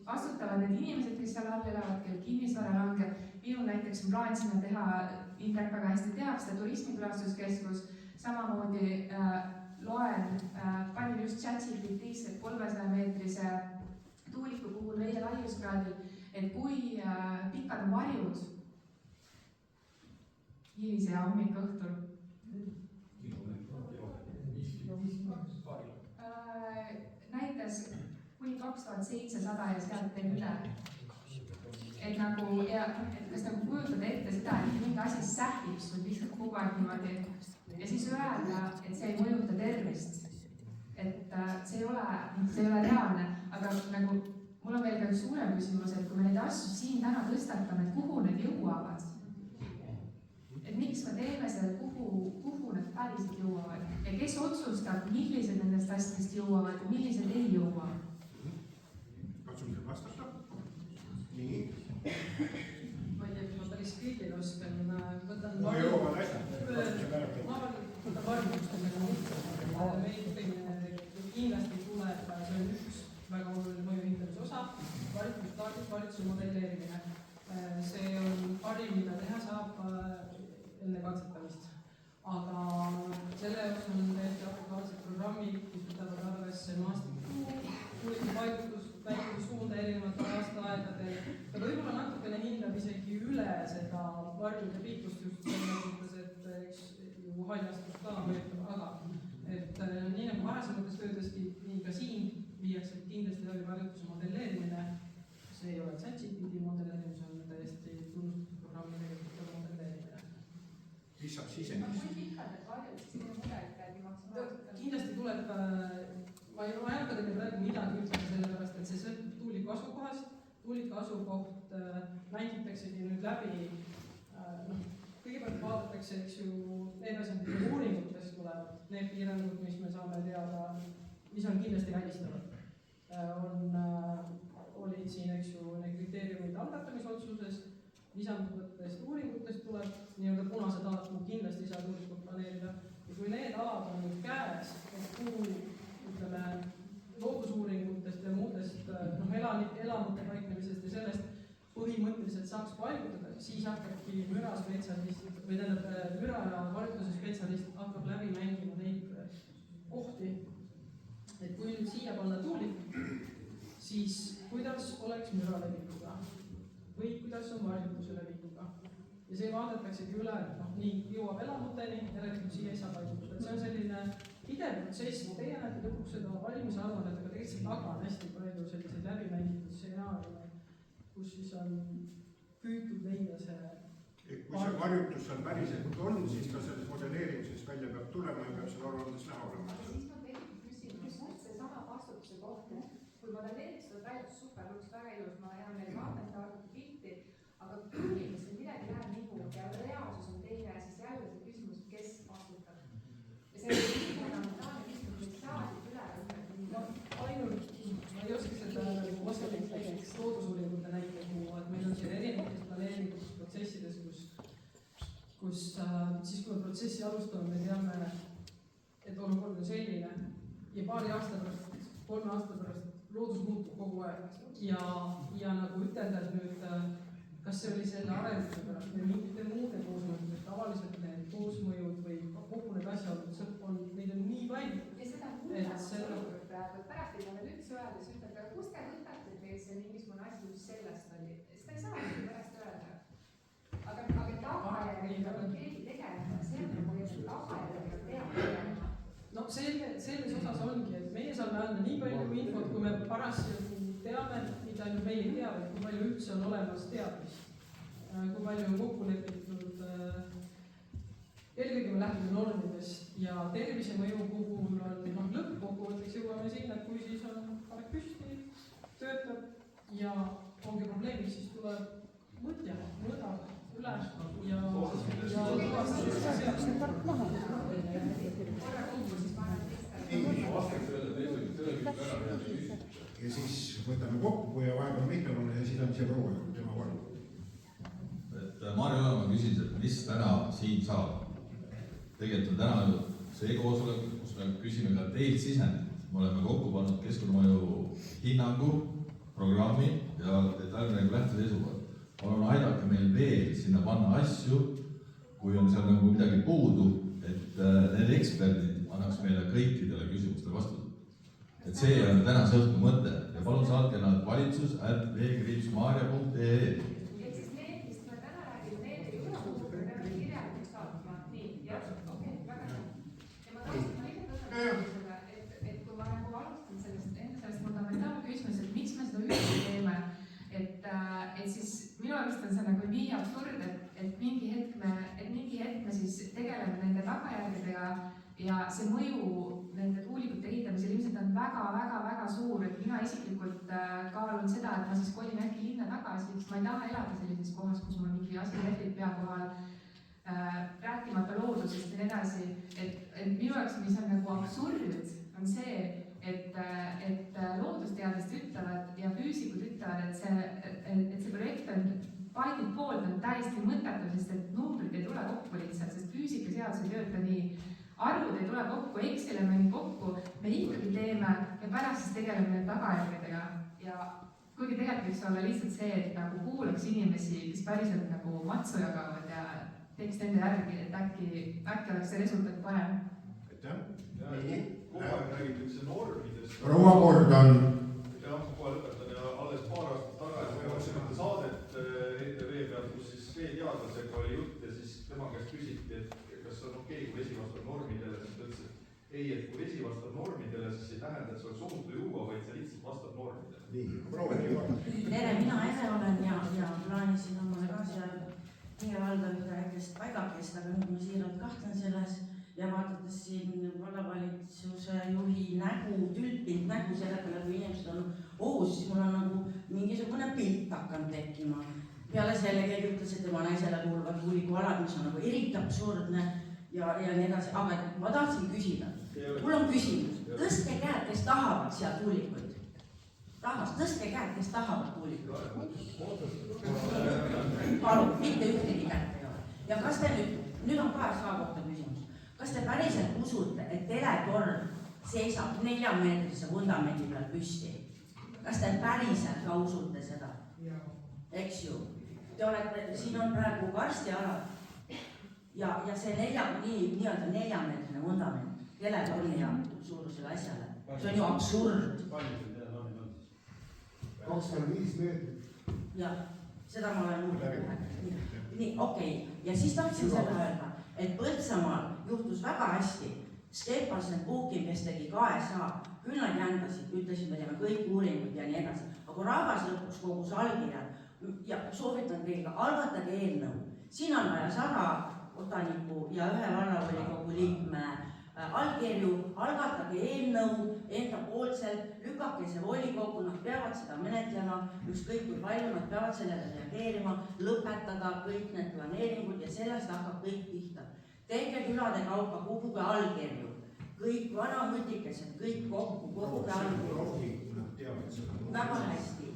Vastutavad need inimesed, kes seal all elavad, kel kinnisvara langeb. Minul näiteks on plaan sinna teha, Indrek väga hästi teab seda turismikülastuskeskus, samamoodi loen, panin just ChatGPT-sse 300-meetrise tuuliku puhul meie laiuskraadil, et kui pikad on varjud hilise ja hommikõhtul. Näitas kuni 2700 ja sealt teeb üle. Et nagu, ja et kas nagu kujutada ette seda, et mingi asi sähib sul lihtsalt kogu aeg niimoodi ja siis öelda, et see ei mõjuta tervist. Et see ei ole reaalne, aga nagu mul on veel ka üks suurem küsimus, et kui me neid asju siin täna tõstatame, kuhu need jõuavad? Et miks me teeme selle, kuhu need päriselt jõuavad? Ja kes otsustab, millised nendest asjadest jõuavad ja millised ei jõua? Katsun teil vastata. Nii. Ma ei tea, kui ma päris kõigile oskan, ma võtan varjustusega lihtsalt. Meil kindlasti tuleb, see on üks väga oluline mõju hindamise osa. valitsuse modelleerimine. See on parim, mida teha saab enne katsetamist. Aga selle jaoks on täiesti aktuaalsed programmid, mis võtavad arvesse maastiku paigutussuunda erinevatel aastaaegadel ja võib-olla natukene hindab isegi üle seda varjude pikkust just selles mõttes, et eks ju haljastus ka mõjutab, aga et nii nagu varasemates töödeski, nii ka siin viiakse kindlasti läbi varjutuse modelleerimine. See ei ole ChatGPT modelleerimine, see on täiesti tunnustatud programmi tegelikult modelleerimine. Mis saab sisendist? kui pikad need varjud siis minu mudelid käib maksimaalselt? Kindlasti tuleb, ma ei hakka teile praegu midagi ütlema, sellepärast et see sõltub tuuliku asukohast. Tuuliku asukoht mängitaksegi nüüd läbi, kõigepealt vaadatakse, eks ju, need asjad, mis uuringutest tulevad, need piirangud, mis me saame teada, mis on kindlasti välistavad. Olid siin, eks ju, need kriteeriumid algatamisotsuses, lisanduvatest uuringutest tuleb nii-öelda punased alad, kuhu kindlasti ei saa tuulikut planeerida. Ja kui need alad on nüüd käes, et kuhu, ütleme, loodusuuringutest ja muudest elamute paiknemisest ja sellest põhimõtteliselt saaks paigutada, siis hakkabki müraspetsialist või tähendab müra ja varjutuse spetsialist hakkab läbi mängima neid kohti. Et kui nüüd siia panna tuulik, siis kuidas oleks müra levikuga või kuidas on varjutuse levikuga. Ja see vaadataksegi üle, et nii jõuab elamuteni, järelikult siia ei saa paigutada. See on selline pidev protsess, teie näete lõpuks seda valmis aruannet, aga tegelikult taga on hästi palju selliseid läbimängitud stsenaariume, kus siis on püütud leida see. Kui see varjutus seal päriselt on, siis ka selles modelleerimises välja peab tulema ja peab seal aruandes näha olema. Aga siis ma tegelikult küsin, kus see sama vastutuse koht, kui modelleeritud välja super, looks väga ilus, ma enam neil vaatan seda arvuti pilti, aga kui inimesel midagi läheb nihu ja reaalsus on teine, siis jälle see küsimus, kes vastutab. Ja see on fundamentaalne küsimus, et saadid üle ainult, ma ei oska seda osaliselt näiteks loodusuuringute näite tuua, et meil on siin erinevates planeerimisprotsessides, kus siis, kui me protsessi alustame, me teame, et olukord on selline ja paari aasta pärast, 3 aasta pärast loodus muutub kogu aeg ja nagu ütelda, et nüüd kas see oli selle arenduse pärast või mingite muude koosmõjud, tavaliselt need koosmõjud või kogu need asjaolud, neid on nii palju. Ja seda muudab praegu, et pärast ei saa veel üldse öelda, siis ütleb, aga kust te võtate, et see mingisugune asi just sellest oli. Seda ei saa üldse pärast öelda. Aga tagajärjega on keegi tegelema, see on nagu tagajärjega peab tegelema. No selles osas ongi, et meie saame anda nii palju infot, kui me parasjagu teame, mida ainult meie ei tea, kui palju üldse on olemas teadmist, kui palju on kokku lepitud. Eelkõige me lähtume normidest ja tervisemõju puhul on lõppkokkuvõtteks jõuame sinna, et kui siis on parek püsti, töötab ja ongi probleemiks, siis tuleb mõõdab üle ja ja siis võtame kokku ja vahepeal mikrofon ja siis on see proua tema kord. Et Marju Olema küsis, et mis täna siin saab. Tegelikult on täna see koosolek, kus me küsime ka teilt sisendit. Me oleme kokku pannud keskkonnamõju hinnangu, programmi ja detailne lähteseisukohad. Palun aidake meil veel sinna panna asju, kui on seal nagu midagi puudu, et need eksperdid annaks meile kõikidele küsimustele vastused. Et see on tänase õhtu mõte ja palun saatke nad valitsus@v-maarja.ee. Ehk siis need, mis me täna räägime, need ei ole puudu, me peame kirjalikult saatma. Nii, jah, okei, väga hea. Ja ma lihtsalt võtan seda, et kui ma nagu alustan sellest fundamentaalne küsimus, et miks me seda üldse teeme, et siis minu arust on see nagu nii absurd, et mingi hetk me siis tegeleme nende tagajärgedega ja see mõju nende tuulikute ehitamisel ilmselt on väga suur, et mina isiklikult kaalun seda, et ma siis kolin äkki linna tagasi, sest ma ei taha elada sellises kohas, kus mul mingi asi lehvib pea kohal, rääkimata loodusest ja nii edasi, et minu jaoks, mis on nagu absurd, on see, et loodusteadlased ütlevad ja füüsikud ütlevad, et see projekt on by default on täiesti mõttetu, sest et numbrid ei tule kokku lihtsalt, sest füüsikaseadus ei tööta nii. Arvud ei tule kokku, Excelime kokku, me ikkagi teeme ja pärast siis tegeleme tagajärgedega ja kuigi tegelikult võiks olla lihtsalt see, et nagu kuulaks inimesi, kes päriselt nagu matsu jagavad ja teeks nende järgi, et äkki oleks see resultaat parem. Kogu aeg räägitakse normidest. proua Kordan. Jah, kohe lõpetan ja alles paar aastat tagasi me otsime saadet ETV peal, kus siis veeteadlasega oli jutt ja siis tema käest küsiti, et kas on okei, kui vesi vastab normidele, siis ta ütles, et ei, et kui vesi vastab normidele, siis ei tähenda, et see oleks ohutu juua, vaid see lihtsalt vastab normidele. Nii, proua Kordan. Tere, mina Ene olen ja plaanisin omale ka seal hingevalda ühte väikest paigakest, aga nüüd ma siiralt kahtlen selles ja vaadates siin vallavalitsuse juhi nägu, tülpinud nägu selle peale, kui inimesed on ohus, siis mul on nagu mingisugune pilt hakanud tekkima. Peale selle keegi ütles, et tema naisele kuuluvad tuulikualad, mis on nagu eriti absurdne ja nii edasi, aga ma tahtsin küsida. Mul on küsimus, tõstke käed, kes tahavad seal tuulikuid. Tahas, tõstke käed, kes tahavad tuulikuid. Palun, mitte ühtegi kätt ei ole. Ja kas te nüüd on kahe saa kohta küsimus. Kas te päriselt usute, et teletorn seisab 4-meetrise vundamendi peal püsti? Kas te päriselt ka usute seda? Eks ju? Te olete, siin on praegu karstialad ja see nii-öelda 4-meetrine vundament teletorni ja suurusele asjale. See on ju absurd. 25 meetrit. Jah, seda ma olen uurinud. Nii, okei. Ja siis tahtsin seda öelda, et Põltsamaal juhtus väga hästi. Stepansen Puhkin, kes tegi KSA, küll nad jändasid, ütlesid, me teeme kõik uuringud ja nii edasi. Aga rahvas lõpuks kogus allkirjad ja soovitan teile, algatage eelnõu. Siin on vaja 100 kodaniku ja 1 vallavolikogu liikme allkirju, algatage eelnõu enda poolselt, lükake see volikogu, nad peavad seda menetlema, ükskõik kui palju nad peavad sellele reageerima, lõpetada kõik need planeeringud ja sellest hakkab kõik pihta. Tehke külade kaupa, koguge allkirju, kõik vanamutikesed, kõik kokku, koguge allkirju. Väga hästi.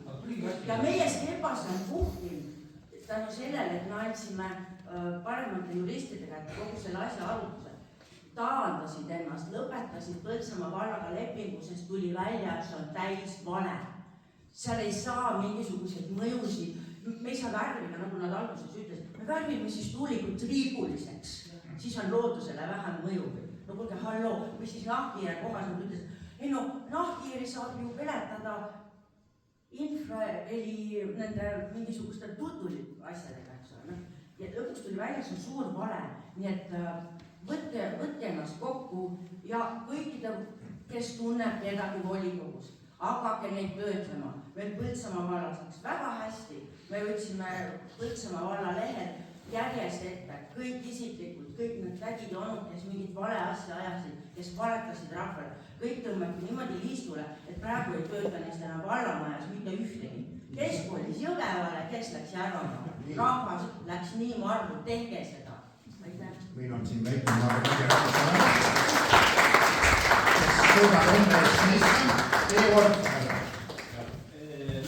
Ja meie Stepansen Puhkin, tänu sellele, et me andsime paremate juristide kätte kogu selle asja arutuse, taandasid ennast, lõpetasid Põltsamaa vallaga lepingu, sest tuli välja, et see on täis vale. Seal ei saa mingisuguseid mõjusid, me ei saa värvida, nagu nad alguses ütlesid, me värvime siis tuulikud triibuliseks, siis on loodusele vähem mõju. No kuulge, halloo, mis siis nahkhiire kohas nad ütlesid, ei no nahkhiiri saab ju peletada infraheli nende mingisuguste tutuli asjadega, eks ole. Ja lõpuks tuli välja, see on suur vale, nii et võtke ennast kokku ja kõikide, kes tunneb kedagi volikogus, hakake neid töötlema. Meil Põltsamaa vallas läks väga hästi, me võtsime Põltsamaa valla lehel järjest ette, kõik isiklikult, kõik need tädid ja onud, kes mingit vale asja ajasid, kes valetasid rahvale, kõik tõmmati niimoodi liistule, et praegu ei tööta neist enam vallamajas mitte ühtegi. Kes kolis Jõgevale, kes läks Järvamaale, rahvas läks nii marvu, tehke seda. Meil on siin väike kõige rääkida. Kes suudab enda eest seista, teie kord.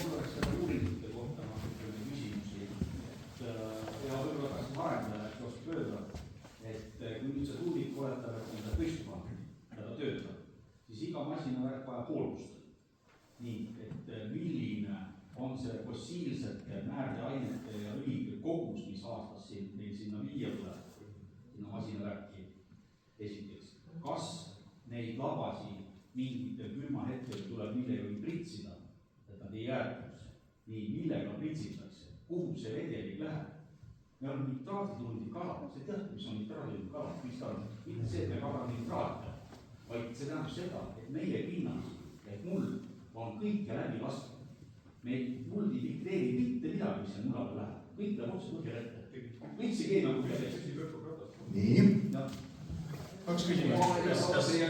Mul oleks seda uuringute kohta küsimusi. Ja võib-olla kas arendaja äkki oskab öelda, et kui nüüd see tuulik oletab, et on ta püstma ja ta töötab, siis iga masinavärk vaja hooldust. Nii, et milline on see fossiilsete määrdeainete ja õlide kogus, mis aastas meil sinna viia tuleb, sinna masinavärki esiteks. Kas neid labasi mingitel külmahetkel tuleb millegagi pritsida, et nad ei jäätuks? Nii, millega pritsitakse? Kuhu see vedelik läheb? Me oleme nitraaditulnud kalad, see teate, mis on nitraaditulnud kalad, mis ta on? Mitte see, et me kalame nitraate, vaid see tähendab seda, et meie pinnas, et muld on kõike läbi lasknud. Muld ei dikteeri mitte midagi, mis see mulla peal läheb. Kõik läheb otse põhjal ette. Kõik see keegi nagu peale. Nii. Kaks küsimust. Ja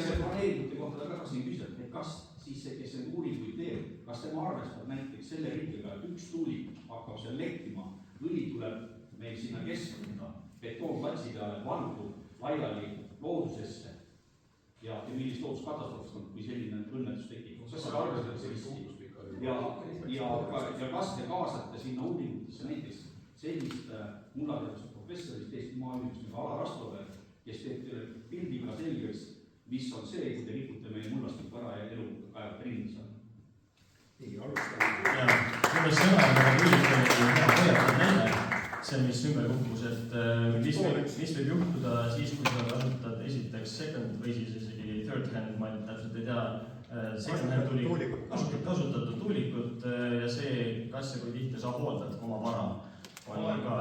see planeeringute kohta ta tagasi küsida, et kas siis see, kes need uuringuid teeb, kas tema arvestab näiteks selle riikliga, et üks tuulik hakkab seal lektima, õli tuleb meil sinna keskkonda, betoonplatsi peale valdub laiali loodusesse ja millist looduskatastroofist on, kui selline õnnetus tekib. Kas see arvestab sellist? Ja kas te kaasate sinna uuringutesse näiteks sellist mullateaduse professorist Eesti Maaülikoolist nagu Alar Astrover, kes teeb teile pildiga selgeks, mis on see, kui te rikute meie mullastikku ära ja elu kaevab ringi seal? nii, alustame. ja minu sõnadega tuulik oli hea hoiatav näide, see, mis ümber kukkus, et mis võib juhtuda siis, kui sa kasutad esiteks second või siis isegi third hand, ma täpselt ei tea, second hand kasutatud tuulikut ja see, kas ja kui tihti sa hooldad oma vara, on ka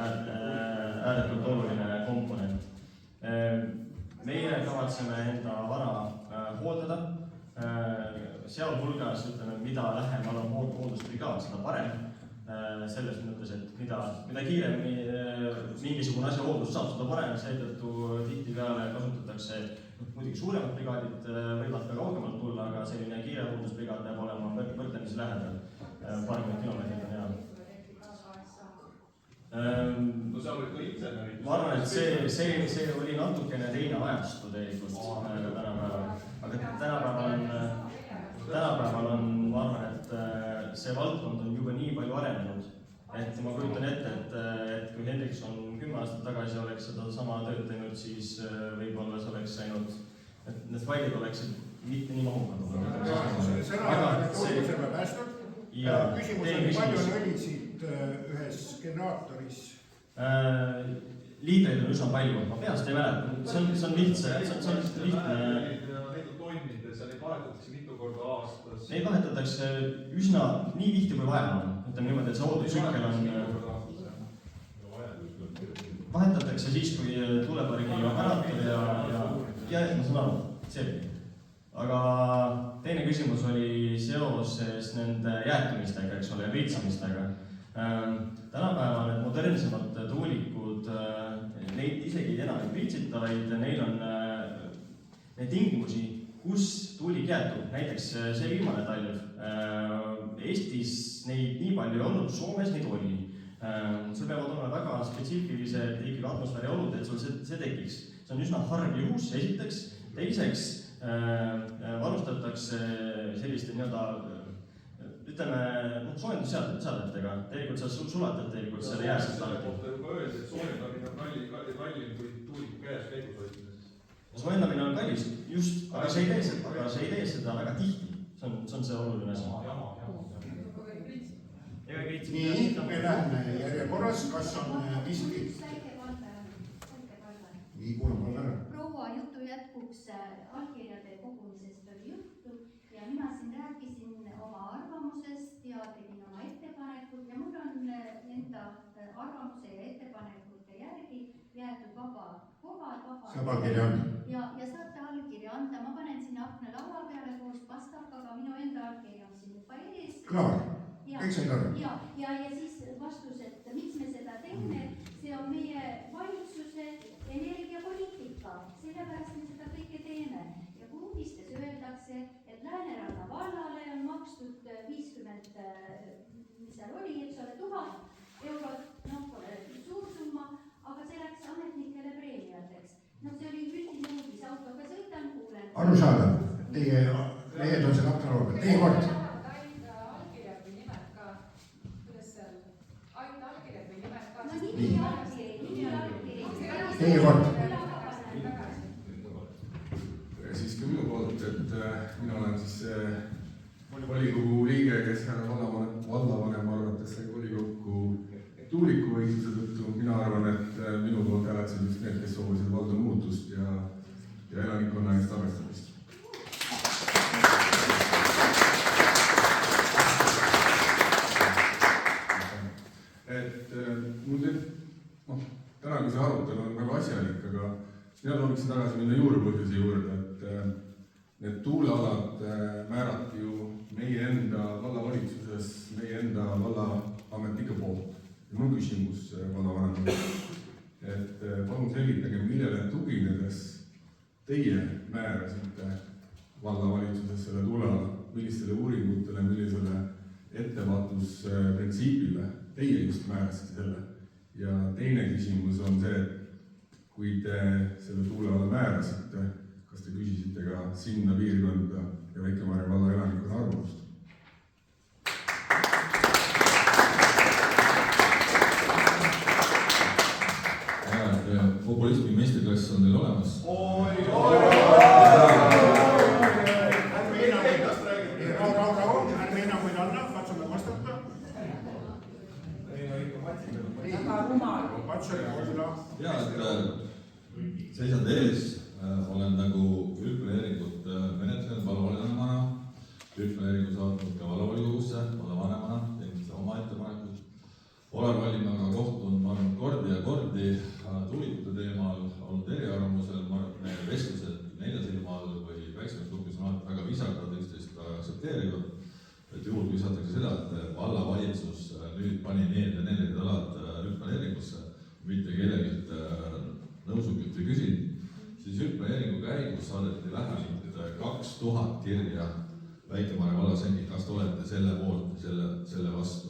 ääretult oluline komponent. Meie kavatseme enda vara hooldada, sealhulgas ütleme, mida lähemal on hooldusbrigaad, seda parem. Selles mõttes, et mida kiiremini mingisugune asja hooldus saab, seda parem, seetõttu tihtipeale kasutatakse, muidugi suuremad brigaadid võivad ka kaugemalt tulla, aga selline kiire hooldusbrigaad peab olema võrdlemisi lähedal, paarkümmend kilomeetrit on hea. no seal olid ka insenerid. Ma arvan, et see oli natukene teine ajastu tegelikult tänapäeval, aga tänapäeval on, ma arvan, et see valdkond on juba nii palju arenenud, et ma kujutan ette, et kui Hendrikson 10 aastat tagasi oleks seda sama tööd teinud, siis võib-olla see oleks läinud, et need failid oleksid mitte nii mahukad. Sõna on päästnud. Küsimus on, palju oli siit ühes generaatoris? Liitreid on üsna palju, ma peast ei mäleta, see on lihtne. Need tonnides ja neid vahetatakse mitu korda aastas. Neid vahetatakse üsna nii tihti kui vaja on, ütleme niimoodi, et see hooldustsükkel on vahetatakse siis, kui tuulepargi operaator ja ma saan aru, selge. Aga teine küsimus oli seoses nende jäätumistega, eks ole, ja pritsamistega. Tänapäeval need modernsemad tuulikud, neid isegi enam ei pritsita, vaid neil on neid tingimusi, kus tuulik jäätub. Näiteks see viimane talv. Eestis neid nii palju ei olnud, Soomes neid oli. Sul peavad olema väga spetsiifilised ikkagi atmosfääri olud, et sul see tekiks. See on üsna harv juhus, esiteks. Teiseks varustatakse selliste ütleme, soojendusseadmetega. Tegelikult sa sulatad tegelikult selle jääsest alati. Kohta juba öeldi, et soojendamine on kallim kui tuuliku käes käigus hoidmises. Soojendamine on kallis, just, aga see ei tee seda väga tihti. See on see oluline asi. Nii, me läheme järjekorras, kas on miski? Nii, kuulame ära. Proua jutu jätkuks allkirjade kogumisest oli juttu ja mina siin rääkisin oma arvamusest ja tegin oma ettepanekud ja mul on enda arvamuse ja ettepanekute järgi jäetud vabad. Saab allkirja anda? Ja saate allkirja anda, ma panen sinna akna laua peale koos pastakaga, minu enda allkirja on siin juba ees. Klaar, kõik said aru? Ja siis vastus, et miks me seda teeme, see on meie valitsuse energiapoliitika, sellepärast me seda kõike teeme. Ja kui uudistes öeldakse, et Lääneranna vallale on makstud 50, mis seal oli, eks ole, 1000 eurot, pole suur summa, aga see läks ametnikele preemiateks. See oli üldine uudis, autoga sõitan, kuulen. Aru saada, teie lehed on seal akna roobel, teie kord. Allkirjad või nimed ka, kuidas seal, ainult allkirjad või nimed ka. No nimi allkiri. Teie kord. Siiski minu poolt, et mina olen siis volikogu liige, kes vallavanem arvates sai volikokku tuuliku võitluse tõttu. Mina arvan, et minu poolt hääletasid just need, kes soovisid valda muutust ja elanikkonna eest arvestamist. Täna kui see arutelu on väga asjalik, aga mina sooviksin tagasi minna juurpõhjuse juurde, et need tuulealad määrati ju meie enda vallavalitsuses, meie enda vallaametnike poolt. Ja mul küsimus vallavanemale, et palun selgitage, millele tuginedes teie määrasite vallavalitsuses selle tuuleala, millistele uuringutele, millisele ettevaatusprintsiibile teie just määrasite selle. Ja teine küsimus on see, et kui te selle tuuleala määrasite, kas te küsisite ka sinna piirkonda ja Väike-Maarja valla elanikkonna arvamust? Populismi meistriklass on teil olemas. Ärme enam rumal. ja, et seisan teie ees, olen nagu üldplaneeringut menetlenud vallavanemana, üldplaneeringu saatnud ka vallavolikogusse vallavanemana, teinud oma ettepanekud. Olen Vallimäega kohtunud, ma arvan, kordi ja kordi tuulikute teemal, olnud eriarvamusel, ma arvan, et meie vestlused neljasilma all või väiksemas grupis on alati väga viisakad, üksteist aktsepteerivad. Et juhul, kui saadakse seda, et vallavalitsus nüüd pani need ja need alad üldplaneeringusse, mitte kellegilt nõusukit või küsinud, siis üldplaneeringu käigus saadeti vähemalt 2000 kirja Väike-Maarja vallasengi, kas te olete selle poolt ja selle vastu.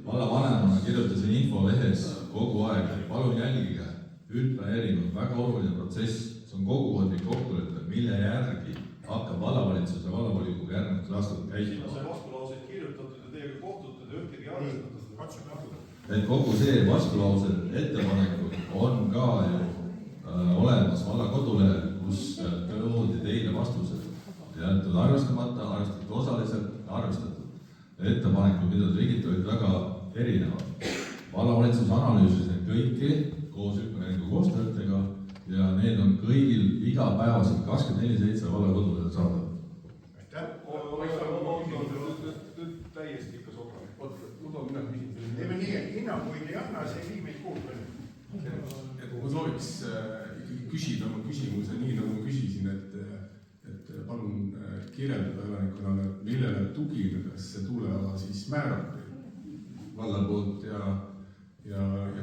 Vallavanemana kirjutasin infolehes kogu aeg, et palun jälgige, üldplaneering on väga oluline protsess, see on kogukondlik kokkulepe, mille järgi hakkab vallavalitsus ja vallavolikogu järgnevatel aastatel käituma. See vastulauseid kirjutatud ja teiega kohtutud ja ühtegi arvestatud. Et kogu see vastulaused ettepanekud on ka ju olemas valla kodulehel, kus toodi teile vastused. Jäetud arvestamata, arvestatud osaliselt, arvestatud. Ettepanekud, mida te tegite, olid väga erinevad. Vallavalitsus analüüsis neid kõiki koos üldplaneeringu koostajatega ja need on kõigil igapäevaselt 24/7 valla kodulehel saada. Aitäh! Täiesti ikka sobralik. Udo, mina küsin. Teeme nii, et hinnanguid ei anna, see ei vii meid kuulda. Ma sooviks ikkagi küsida oma küsimuse nii, nagu ma küsisin, et palun kirjeldada elanikkonnale, millele tuginedes see tuuleala siis määrati valla poolt ja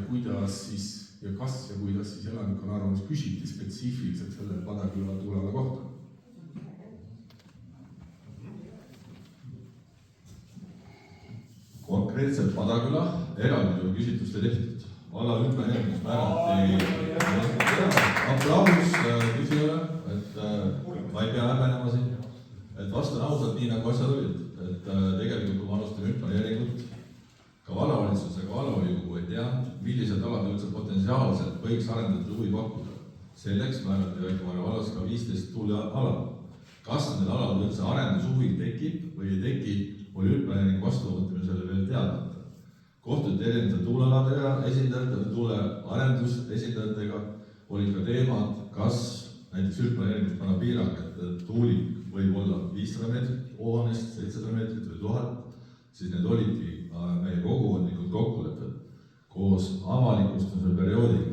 kuidas siis ja kas ja kuidas siis elanikkonna arvamus küsiti spetsiifiliselt selle Padaküla tuuleala kohta. Konkreetselt Padaküla eraldi küsitlust ei tehtud. Valla üldplaneeringus määrati aplaus küsijale, et ma ei pea häbenema siin, et vastan ausalt nii, nagu asjad olid. Et tegelikult, kui ma alustan üldplaneeringut, ka vallavalitsus ja vallavolikogu ei teadnud, millised alad üldse potentsiaalselt võiks arendatud huvi pakkuda. Selleks määrati Väike-Maarja vallas ka 15 tuuleala. Kas nendel alal üldse arendushuvi tekib või ei teki, oli üldplaneeringu vastuvõtmisele veel teadmata. Kohtuti erinevate tuulealadega esindajatega, tuulearendus esindajatega, olid ka teemad, kas näiteks üldplaneeringus panna piirang, et tuulik võib olla 500 meetrit hoonest, 700 meetrit või 1000, siis need olidki meie kogukondlikud kokkulepped koos avalikustamise perioodiga.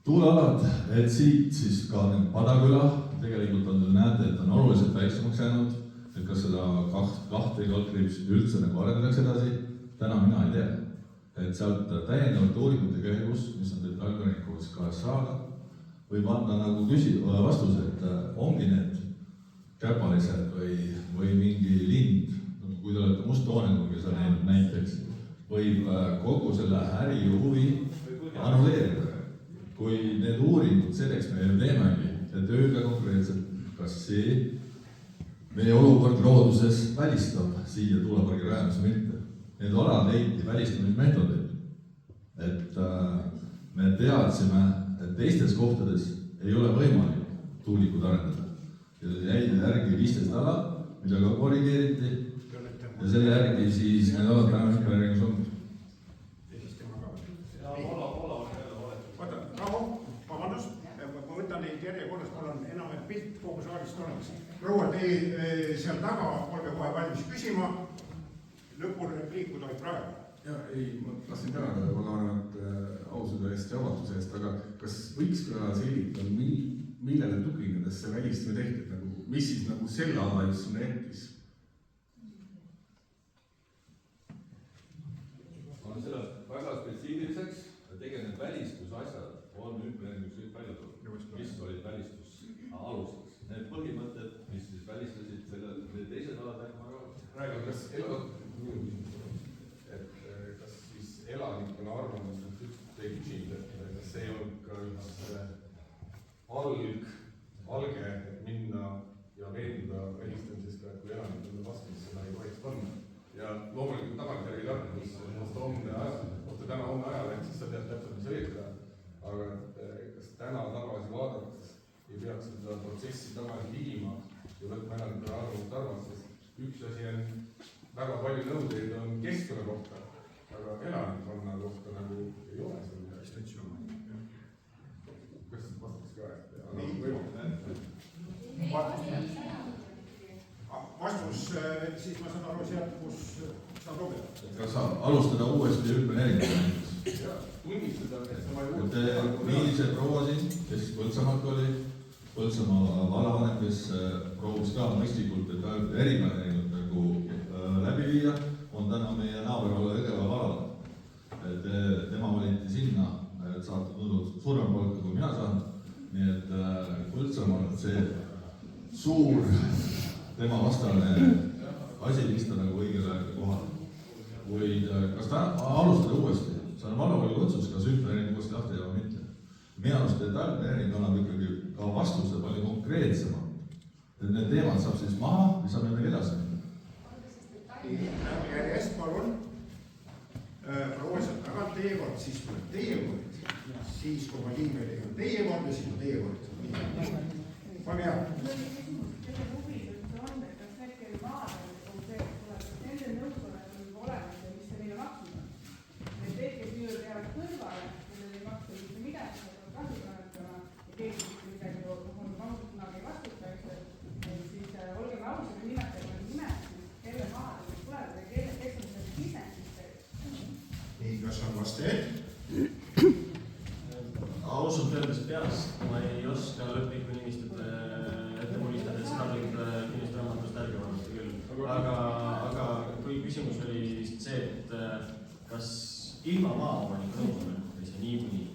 Tuulealad, et siit siis ka Padaküla, tegelikult on, näete, et on oluliselt väiksemaks jäänud, et kas seda kahte kalkriips üldse nagu arendatakse edasi, täna mina ei tea. Et sealt täiendavate uuringute käigus, mis on teil Talgonikus KSA-ga, võib anda nagu vastuse, et ongi need käpalised või mingi lind, kui te olete musttoonengugi seal näinud näiteks, võib kogu selle äri huvi annuleerida. Kui need uuringud selleks me teemegi, et öelge konkreetselt, kas see meie olukord looduses välistab siia tuulepargi rajamise mitte. Need alad leiti välistamismeetodid, et me teadsime, et teistes kohtades ei ole võimalik tuulikud arendada. Ja jäid järgi 15 ala, mida ka korrigeeriti ja selle järgi siis need alad täna üldplaneeringus on. Ma võtan neid järjekorras, mul on enam pilt kogu saalist olemas. Proua, teie seal taga, olge kohe valmis küsima. Lõpul repliiku tohib praegu. Ja ei, ma tahtsin tänada vallavanemat aususe eest ja avatuse eest, aga kas võiks ka selgitada, millele tuginedes see välistamine tehti, mis siis nagu selle ala just sinna jättis? On selle väga spetsiifiliseks, tegema need välistusasjad on üldplaneeringus kõik välja tulnud, mis olid välistus aluseks. Need põhimõtted, mis siis välistasid selle teised alad räägime, kas siis elanikkonna arvamused ei küsinud, et kas see ei olnud ka üks alge, et minna ja veenduda välistamises ka, et kui elanikkonna vastu, siis seda ei tohiks panna. Ja loomulikult tagantjärgi tarkus, täna homme ajaleht, siis sa tead täpselt, mis sa veed teha. Aga kas täna tagasi vaadates ei peaks seda protsessi tagasi viima ja võtma elanikkonna arvamust arvast, sest üks asi on väga palju nõudeid on keskkonna kohta, aga elanikkonna kohta nagu ei ole seal midagi. Kas vastaks ka, et vastus, siis ma saan aru sealt, kus saab lugeda. Kas saab alustada uuesti hüppeneeringut? Tunnistada, et ma ei nii see proua siin, kes Põltsamaalt oli, Põltsamaa vallavanem, kes proovis ka mõistlikult, et eriplaneeringut nagu läbi viia, on täna meie naaber olla Jõgeva vallavanem. Tema valiti sinna, et saab suurem palka, kui mina saan. Nii et Põltsamaal see suur tema vastane asi vista nagu õigele kohale. Kuid kas ta alustada uuesti? See on vallavolikogu otsus, kas hüppeneering uuesti lahti jääb või mitte. Minu arust detailplaneering annab ikkagi ka vastuse palju konkreetsemalt. Et need teemad saab siis maha ja saab nendega edasi. Järjest palun. Proua sealt tagant teie kord, siis tuleb teie kord. Siis kui ma liigelegi on teie kord ja siis on teie kord. Pane hea. Kas on vastajaid? Ausalt öeldes peast ma ei oska lõplikku nimistut ette mulistada, et seda võib kinnistusraamatust ärge vaadata küll. Aga kui küsimus oli see, et kas ilma maaomaniku nõusolekut või see niikuinii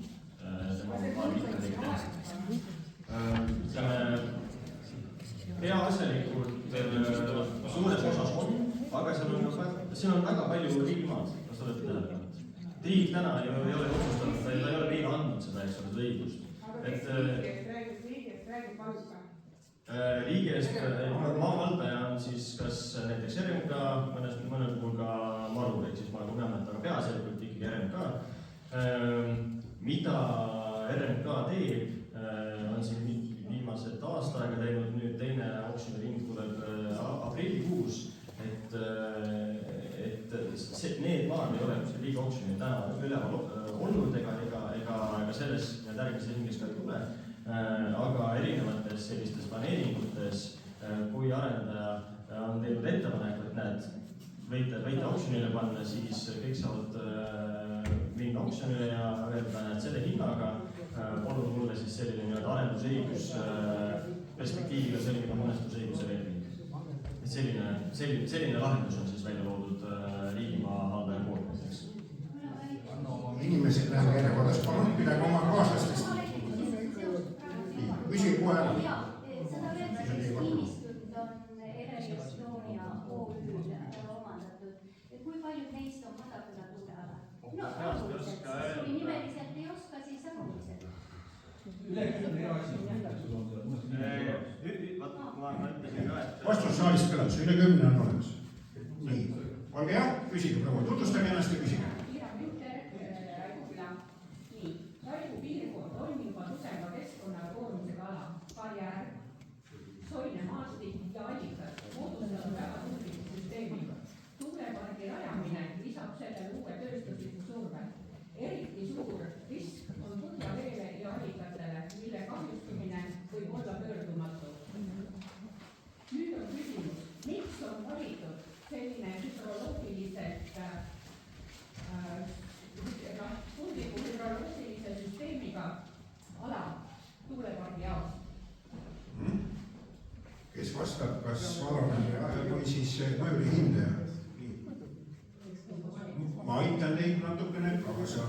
tema maal mitte midagi teha. Peaasjalikult suures osas on, aga siin on väga palju riigimaad, kas te olete tähele? Riik täna ei ole otsustanud, ta ei ole meile andnud seda, eks ole, õigust. Riigi eest maavaldaja on siis kas näiteks RMK, mõnel puhul ka Maru, ehk siis ma pean, aga peaasjalikult ikkagi RMK. Mida RMK teeb, on siin viimased aasta aega teinud, nüüd teine oksjoniring tuleb aprillikuus, et need maad ei ole liiga oksjonil täna üleval olnud ega selles järgmises ringis ka ei tule, aga erinevates sellistes planeeringutes, kui arendaja on teinud ettepaneku, et näed, võite oksjonile panna, siis kõik saavad minna oksjonile ja öelda, et selle hinnaga palun mulle siis selline nii-öelda arendusõigus perspektiiviga selline mõnestusõiguse leping. Selline lahendus on siis välja loodud riigimaa haldaja poolt näiteks. Inimesed lähevad järjekorras, palun pidage oma kaaslastest. Küsige kohe ära. 119 nimistut on Elering Estonia OÜ-l omandatud. Kui paljud neist on Kadaküla tuuleala? No arvuliselt, kui nimeliselt ei oska, siis arvuliselt. Üle 10 asi. Vastus saalist kõlas, üle 10 on olemas. Nii, olge hea, küsige proua, tutvustage ennast ja küsige. Raigu piirkond on juba tugeva keskkonnakoormusega ala, karjäär, soine maastik ja allikad moodustavad väga tundliku süsteemiga. Tuulepargi rajamine lisab sellele uue tööstusliku surve. Eriti suur risk on põhjaveele ja allikatele, mille kahjustumine võib olla pöördumatu. Nüüd on küsimus, miks on valitud selline hüdroloogiliselt tundliku hüdroloogilise süsteemiga ala tuulepargi jaoks? Kes vastab, kas vallavanem või siis mõjuri hindaja? Ma aitan teid natukene kaasa,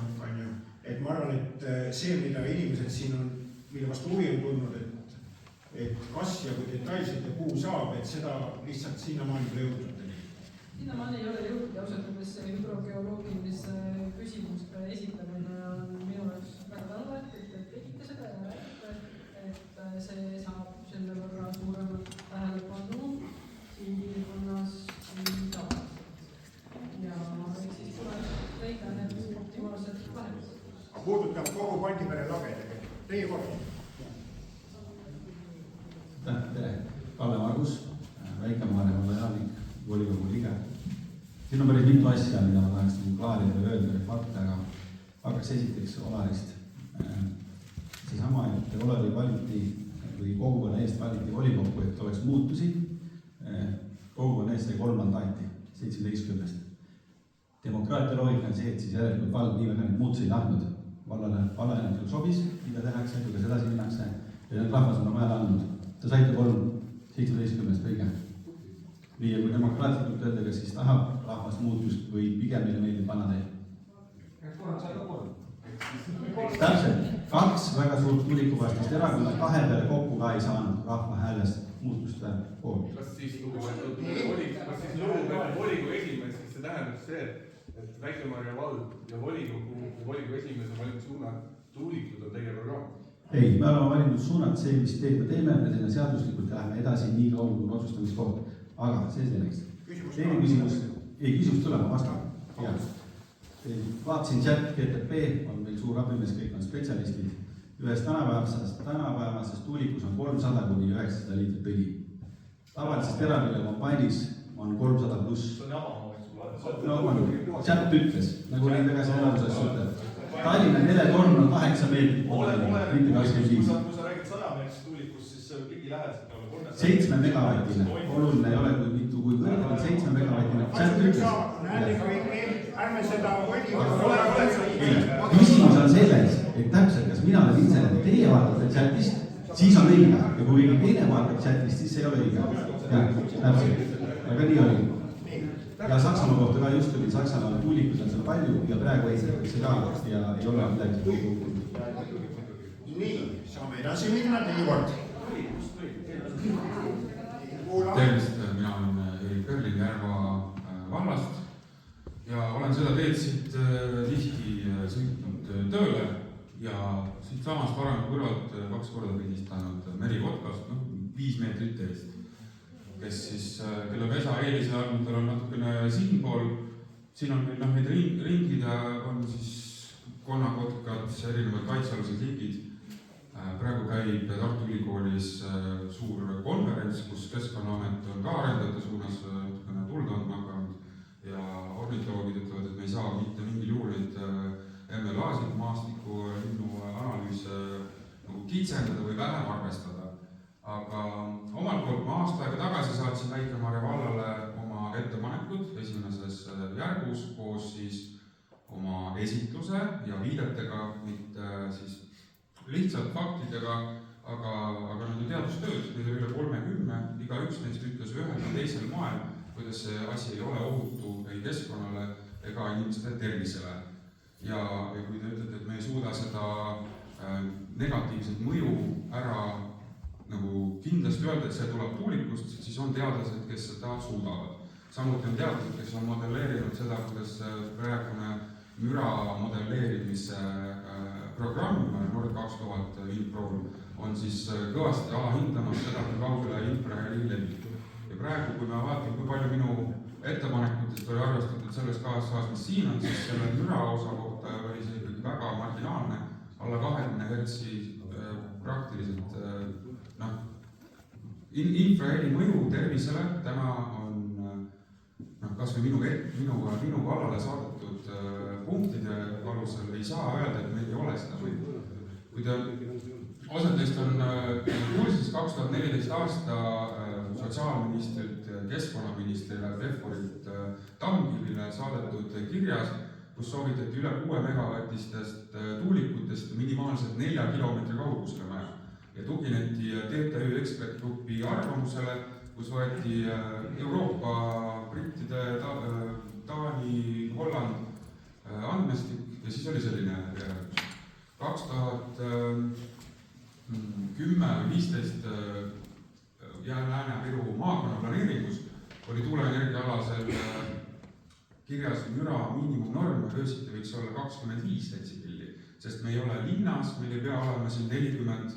et ma arvan, et see, mida inimesed siin on, mille vastu huvi on tulnud, et kas ja kui detailselt ja kuhu saab, et seda lihtsalt sinnamaani pole jõudnud. Sinnamaani ei ole jõudnud ja ausalt öeldes hüdrogeoloogilise küsimuste esitamine on minu jaoks väga tänuväärne, et tegite seda ja räägite, et see saab selle võrra suuremat tähelepanu siin piirkonnas tavaliselt. Ja siis tuleb leida need optimaalsed lahendused. Puudutab kogu Pandipere lage tegelikult. Teie kord. Tere, Kalle Margus, Väike-Maarja valla elanik, volikogu liige. Siin on päris mitu asja, mida ma tahaks klaarida ja öelda. alustaks esiteks Olarist. Seesama, et Olari valiti või kogukonna eest valiti volikokku, et oleks muutusi. Kogukonna eest sai 3 mandaati 17. Demokraatia loogika on see, et siis järelikult vald nii väga neid muutusi ei tahtnud. Valla enam sobis, mida tehakse, kuidas edasi minnakse ja need rahvas on oma ajal andnud. Te saite 3 17. õige. Nii, ja kui demokraatlikult öeldega, siis tahab rahvas muutust või pigem meile meeldib vana tee. Täpselt, 2 väga suurt tulikuvastast erakonda 2 peale kokku ka ei saanud rahva häälest muutuste poolt. Kas siis lugupeetud volikogu esimees, siis see tähendab see, et Väike-Maarja vald ja volikogu esimees on valinud suunad, tuulikud on teie programm? Ei, me oleme valinud suunad, see, mis teed me teeme, me teeme seaduslikult ja läheme edasi nii kaua kui otsustamiskoht. Aga see selleks. Teine küsimus, ei küsimus tule, ma vastan. Vaatasin chat, GTP on meil suur abimees, kõik on spetsialistid. Ühes tänapäevases tuulikus on 300 kuni 900 liitrit õli. Tavalises teravilja kompainis on 300 pluss. See on jama, no, chat ütles, nagu neid tagasi elamuses ütleb. Tallinna teletorn on 8 meetrit, mitte 25. Kui sa räägid 100 meetrist tuulikust, siis see võib ligi lähedalt olla 300. 7 megavatine, oluline ei ole, kui mitu, kui kõrge on 7 megavatine. Chat ütles. Ärme seda Küsimus on selles, et täpselt, kas mina olen insener, teie vaatate chatist, siis on õige. Ja kui keegi teine vaatab chatist, siis ei ole õige. Jah, täpselt. Aga nii oli. Ja Saksamaa kohta ka just tuli, Saksamaal tuulikus on seal palju ja praegu eeslitakse ka ja ei ole midagi kuulnud. Nii, saame edasi minna, Tiivort. Tervist, mina olen Erik Perlin Järva vallast ja olen seda teed siit tihti sõitnud tööle ja siit samast varem kõrvalt 2 korda pildistanud Meri Kotkast, 5 meetrit eest. Kes siis, kelle pesa eelise andmetel on natukene siinpool. Siin on meil neid ringid ja on siis konnakotkad, erinevad kaitsealused liigid. Praegu käib Tartu Ülikoolis suur konverents, kus Keskkonnaamet on ka arendajate suunas natukene tuld andma hakanud ja ornitoologid ütlevad, et me ei saa mitte mingil juhul neid MLA-sid, maastiku linnu analüüse nagu kitsendada või vähem arvestada. Aga omalt poolt ma aasta aega tagasi saatsin Väike-Maarja vallale oma ettepanekud esimeses järgus koos siis oma esitluse ja viidetega, mitte siis lihtsalt faktidega, aga nende teadustööd, neid oli üle 30, igaüks neist ütles ühel või teisel moel, kuidas see asi ei ole ohutu ei keskkonnale ega inimeste tervisele. Ja kui te ütlete, et me ei suuda seda negatiivset mõju ära nagu kindlasti öelda, et see tuleb tuulikust, siis on teadlased, kes seda suudavad. Samuti on teadlased, kes on modelleerinud seda, kuidas praegune müra modelleerimise programm Nord 2000 Windprol on siis kõvasti alahindamas seda, kui kaugele infraheli levib. Ja praegu, kui me vaatame, kui palju minu ettepanekutest oli arvestatud selles kaasas, mis siin on, siis selle müra osa kohta oli see ikkagi väga marginaalne, alla 20 hertsi praktiliselt infraheli mõju tervisele täna on kas või minu vallale saadetud punktide alusel ei saa öelda, et meil ei ole seda mõju. Kui te osad teist on kursis 2014 aasta sotsiaalministrilt, keskkonnaministrile, Pevkurilt Tamkivile saadetud kirjas, kus soovitati üle 6 megavatistest tuulikutest minimaalselt 4 kilomeetri kaugusele maja. Ja tugineti TTÜ ekspertgrupi arvamusele, kus võeti Euroopa, brittide, Taani, Holland andmestik ja siis oli selline järjadus. 2010-15 Lääne-Viru maakonna planeeringus oli tuuleenergiaalasel kirjas müra miinimumnorm, öösiti võiks olla 25 detsibelli, sest me ei ole linnas, meil ei pea olema siin 40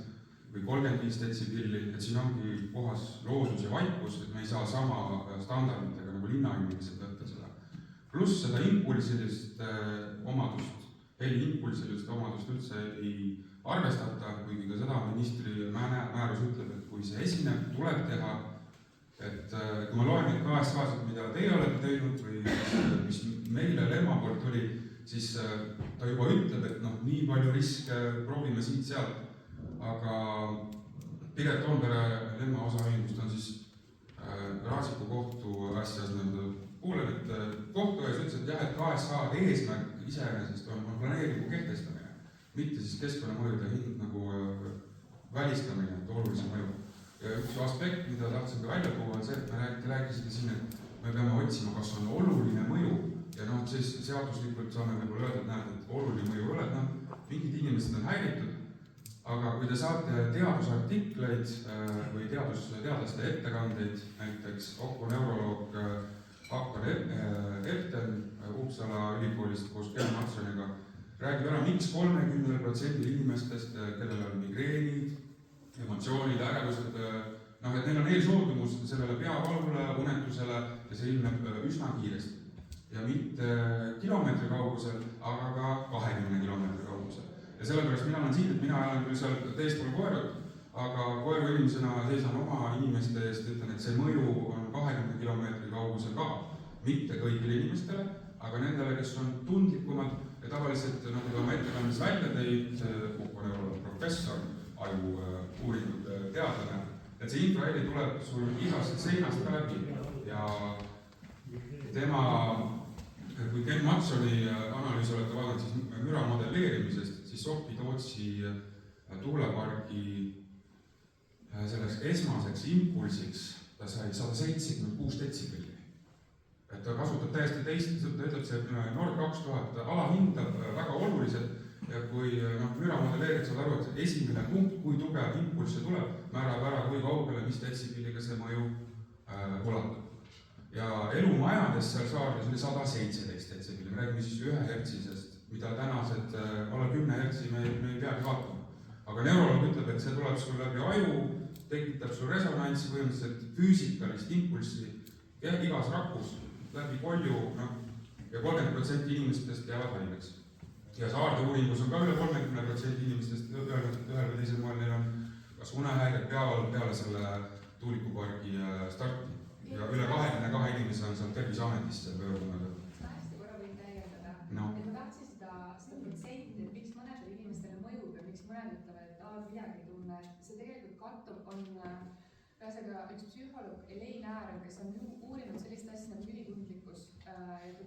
või 35 detsibelli, et siin ongi kohas loodus ja vaikus, et me ei saa sama standarditega nagu linnainimesed võtta seda. Pluss seda impulsilist omadust, heli impulsilist omadust üldse ei arvestata, kuigi ka seda ministri määrus ütleb, et kui see esineb, tuleb teha, et kui ma loen neid KSH-sid, mida teie olete teinud või mis meile Lemma poolt oli, siis ta juba ütleb, et noh, nii palju riske, proovime siit-sealt. Aga Piret Toompere Lemma osaühingust on siis Raasiku kohtu asjas kuulen, et kohtu ees ütles, et jah, et KSH eesmärk iseenesest on planeeringu kehtestamine, mitte siis keskkonnamõjude nagu välistamine, et olulisem mõju. Ja üks aspekt, mida tahtsin ka välja tuua, on see, et te rääkisite siin, et me peame otsima, kas on oluline mõju ja noh, siis seaduslikult saame võib-olla öelda, et näed, et oluline mõju ei ole, et noh, mingid inimesed on häiritud, aga kui te saate teadusartikleid või teadlaste ettekandeid, näiteks okoneuroloog Akbar Epten Uppsala ülikoolist koos Ken Matsoniga räägib ära, miks 30% inimestest, kellel on migreenid, emotsioonid, ärevused, noh, et neil on eelsoodumus sellele peavalule, unetusele ja see ilmneb üsna kiiresti. Ja mitte kilomeetri kaugusel, aga ka 20 kilomeetri kaugusel. Ja sellepärast mina olen siin, et mina olen küll seal teispool koerut, aga koeru inimesena seisan oma inimeste eest, ütlen, et see mõju on 20 kilomeetri kaugusel ka. Mitte kõigile inimestele, aga nendele, kes on tundlikumad ja tavaliselt, nagu ta oma ettekandes välja tõid, see professor, aju uuringute teadlane, et see infraheli tuleb sul igast seinast ka läbi ja tema, kui Ken Matsoni analüüsi olete vaadanud, siis müra modelleerimisest, siis Sopi-Tootsi tuulepargi selleks esmaseks impulsiks ta sai 176 detsibelli. Et ta kasutab täiesti teist, ta ütleb, see Nord 2000 alahindab väga oluliselt ja kui müra modelleerid, saad aru, et esimene punkt, kui tugev impulss see tuleb, määrab ära, kui kaugele, mis detsibelliga see mõju ulatub. Ja elumajades seal saardes oli 117 detsibelli, me räägime siis 1 hertsisest, mida tänased alla 10 hertsi me ei peagi vaatama. Aga neuroloog ütleb, et see tuleb sul läbi aju, tekitab sul resonantsi, põhimõtteliselt füüsikalist impulssi igas rakus läbi kolju, ja 30% inimestest jäävad haigeks. Ja Saarde uuringus on ka üle 30% inimestest öelnud, et ühel või teisel moel neil on kas unehäired peale selle tuulikupargi starti. Ja üle 22 inimese on seal Terviseametisse pöördunud. Hästi korra võin täiendada. No. Et ma tahtsin seda protsenti, et miks mõnedele inimestele mõjub ja miks mõned ütlevad, et midagi ei tunne. See tegelikult kattub on ühesõnaga üks psühholoog Elaine Aron, kes on uurinud sellist asja nagu ülitundlikkus. Ta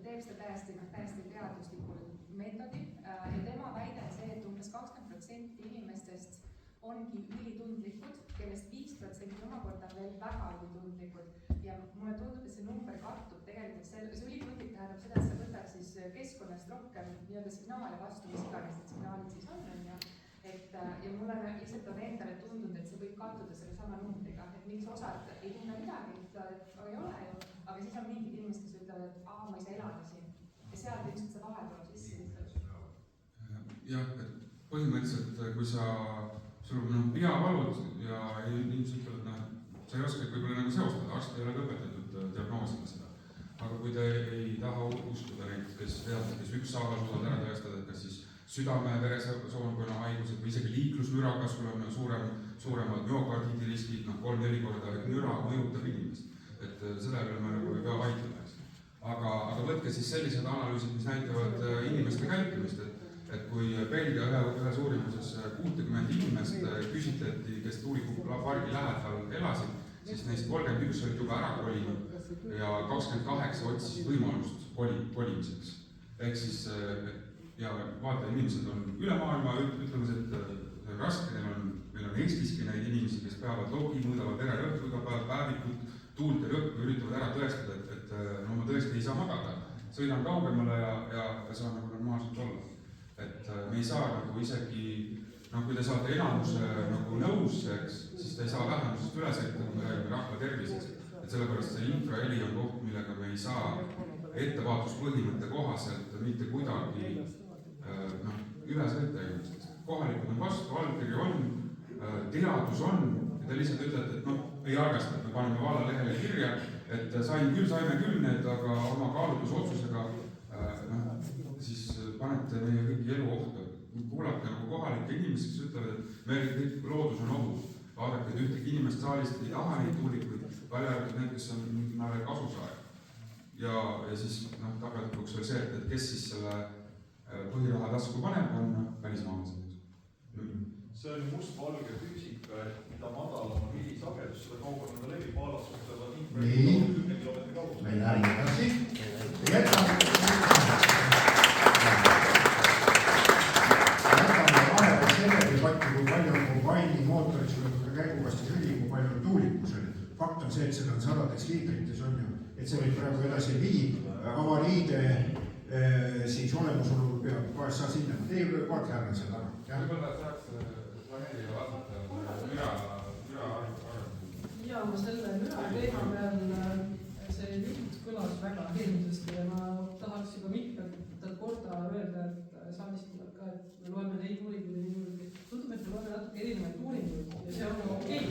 teeb seda täiesti teaduslikul meetodil ja tema väide on see, et umbes 20% inimestest ongi ülitundlikud, kellest 5% omakorda on veel väga ülitundlikud. Ja mulle tundub, et see number kattub tegelikult see ülitundlik tähendab seda, et sa võtad siis keskkonnast rohkem nii-öelda signaale vastu, mis iganes need signaalid siis on. Ja mulle lihtsalt on endale tundunud, et see võib kattuda selle sama numbriga, et miks osad ei tunne midagi, ütlevad, et ei ole ju, aga siis on mingid inimesed, kes ütlevad, et ma ei saa elada siin. Ja sealt ilmselt see vahe tuleb sisse. Jah, et põhimõtteliselt, kui sul on peavalud ja inimesed ütlevad, sa ei oska võib-olla nagu seostada, arst ei ole ka õpetatud diagnoosida seda. Aga kui te ei taha uskuda neid, kes ükshaaval suudavad ära tõestada, et kas siis südame-veresoonkonna haigused või isegi liiklusmüra, kas sul on suuremad müokardiidiriskid, 3-4 korda, et müra mõjutab inimest. Et seda me nagu ei pea vaidlema. Aga võtke siis sellised analüüsid, mis näitavad inimeste käitumist, et kui Belgia ühes uurimuses 60 inimest küsitleti, kes tuulikupargi lähedal elasid, siis neist 31 olid juba ära kolinud ja 28 otsis võimalust kolimiseks. Ehk siis ja vaata, inimesed on üle maailma ütlemas, et see on raske, meil on Eestiski neid inimesi, kes peavad logi, mõõdavad vererõhku iga päev, päevikut, tuult ja rõhku, üritavad ära tõestada, et no ma tõesti ei saa magada, sõidan kaugemale ja saan nagu normaalselt olla. Et me ei saa nagu isegi, kui te saate enamuse nagu nõusseks, siis te ei saa vähemusest üle sõita, kui me räägime rahva tervisest. Et sellepärast see infraheli on koht, millega me ei saa ettevaatuspõhimõtte kohaselt mitte kuidagi üle sõita inimestest. Kohalikud on vastu, allkirju on, teadus on ja te lihtsalt ütlete, et ei arvesta, et me paneme vallalehele kirja, et saime küll need, aga oma kaalutlusotsusega siis panete meie kõiki elu ohtu. Kuulake nagu kohalikke inimesi, kes ütlevad, et meil kõik loodus on ohus. Vaadake, et ühtegi inimest saalist ei taha neid tuulikuid, välja arvatud need, kes on mingil kasusaajad. Ja siis tagatuks veel see, et kes siis selle põhiraha tasku paneb, on välismaalased. see on mustvalge füüsika, et mida madalam on hilisagedus, seda kaugemale ta levib, maalased suhtlevad Nii. 10 kilomeetri kaugusel. me läheme edasi. Jätame vahele selle debatti, kui palju on kombaini mootoris või käigukastis õli, kui palju on tuulikus õli. Fakt on see, et seda on sadades liitrites on ju, et see võib praegu edasi ei vii. Avariide siis olemusolul peab kohe saa sinna. Teie kogu härra seal ära. Võib-olla saaks planeerida vastata ja ma selle müra teema peal, see jutt kõlas väga hirmsasti ja ma tahaks juba mitmendat korda öelda, et saalist tuleb ka, et me loeme neid uuringuid. Tundub, et me loeme natuke erinevaid uuringuid ja see on okei.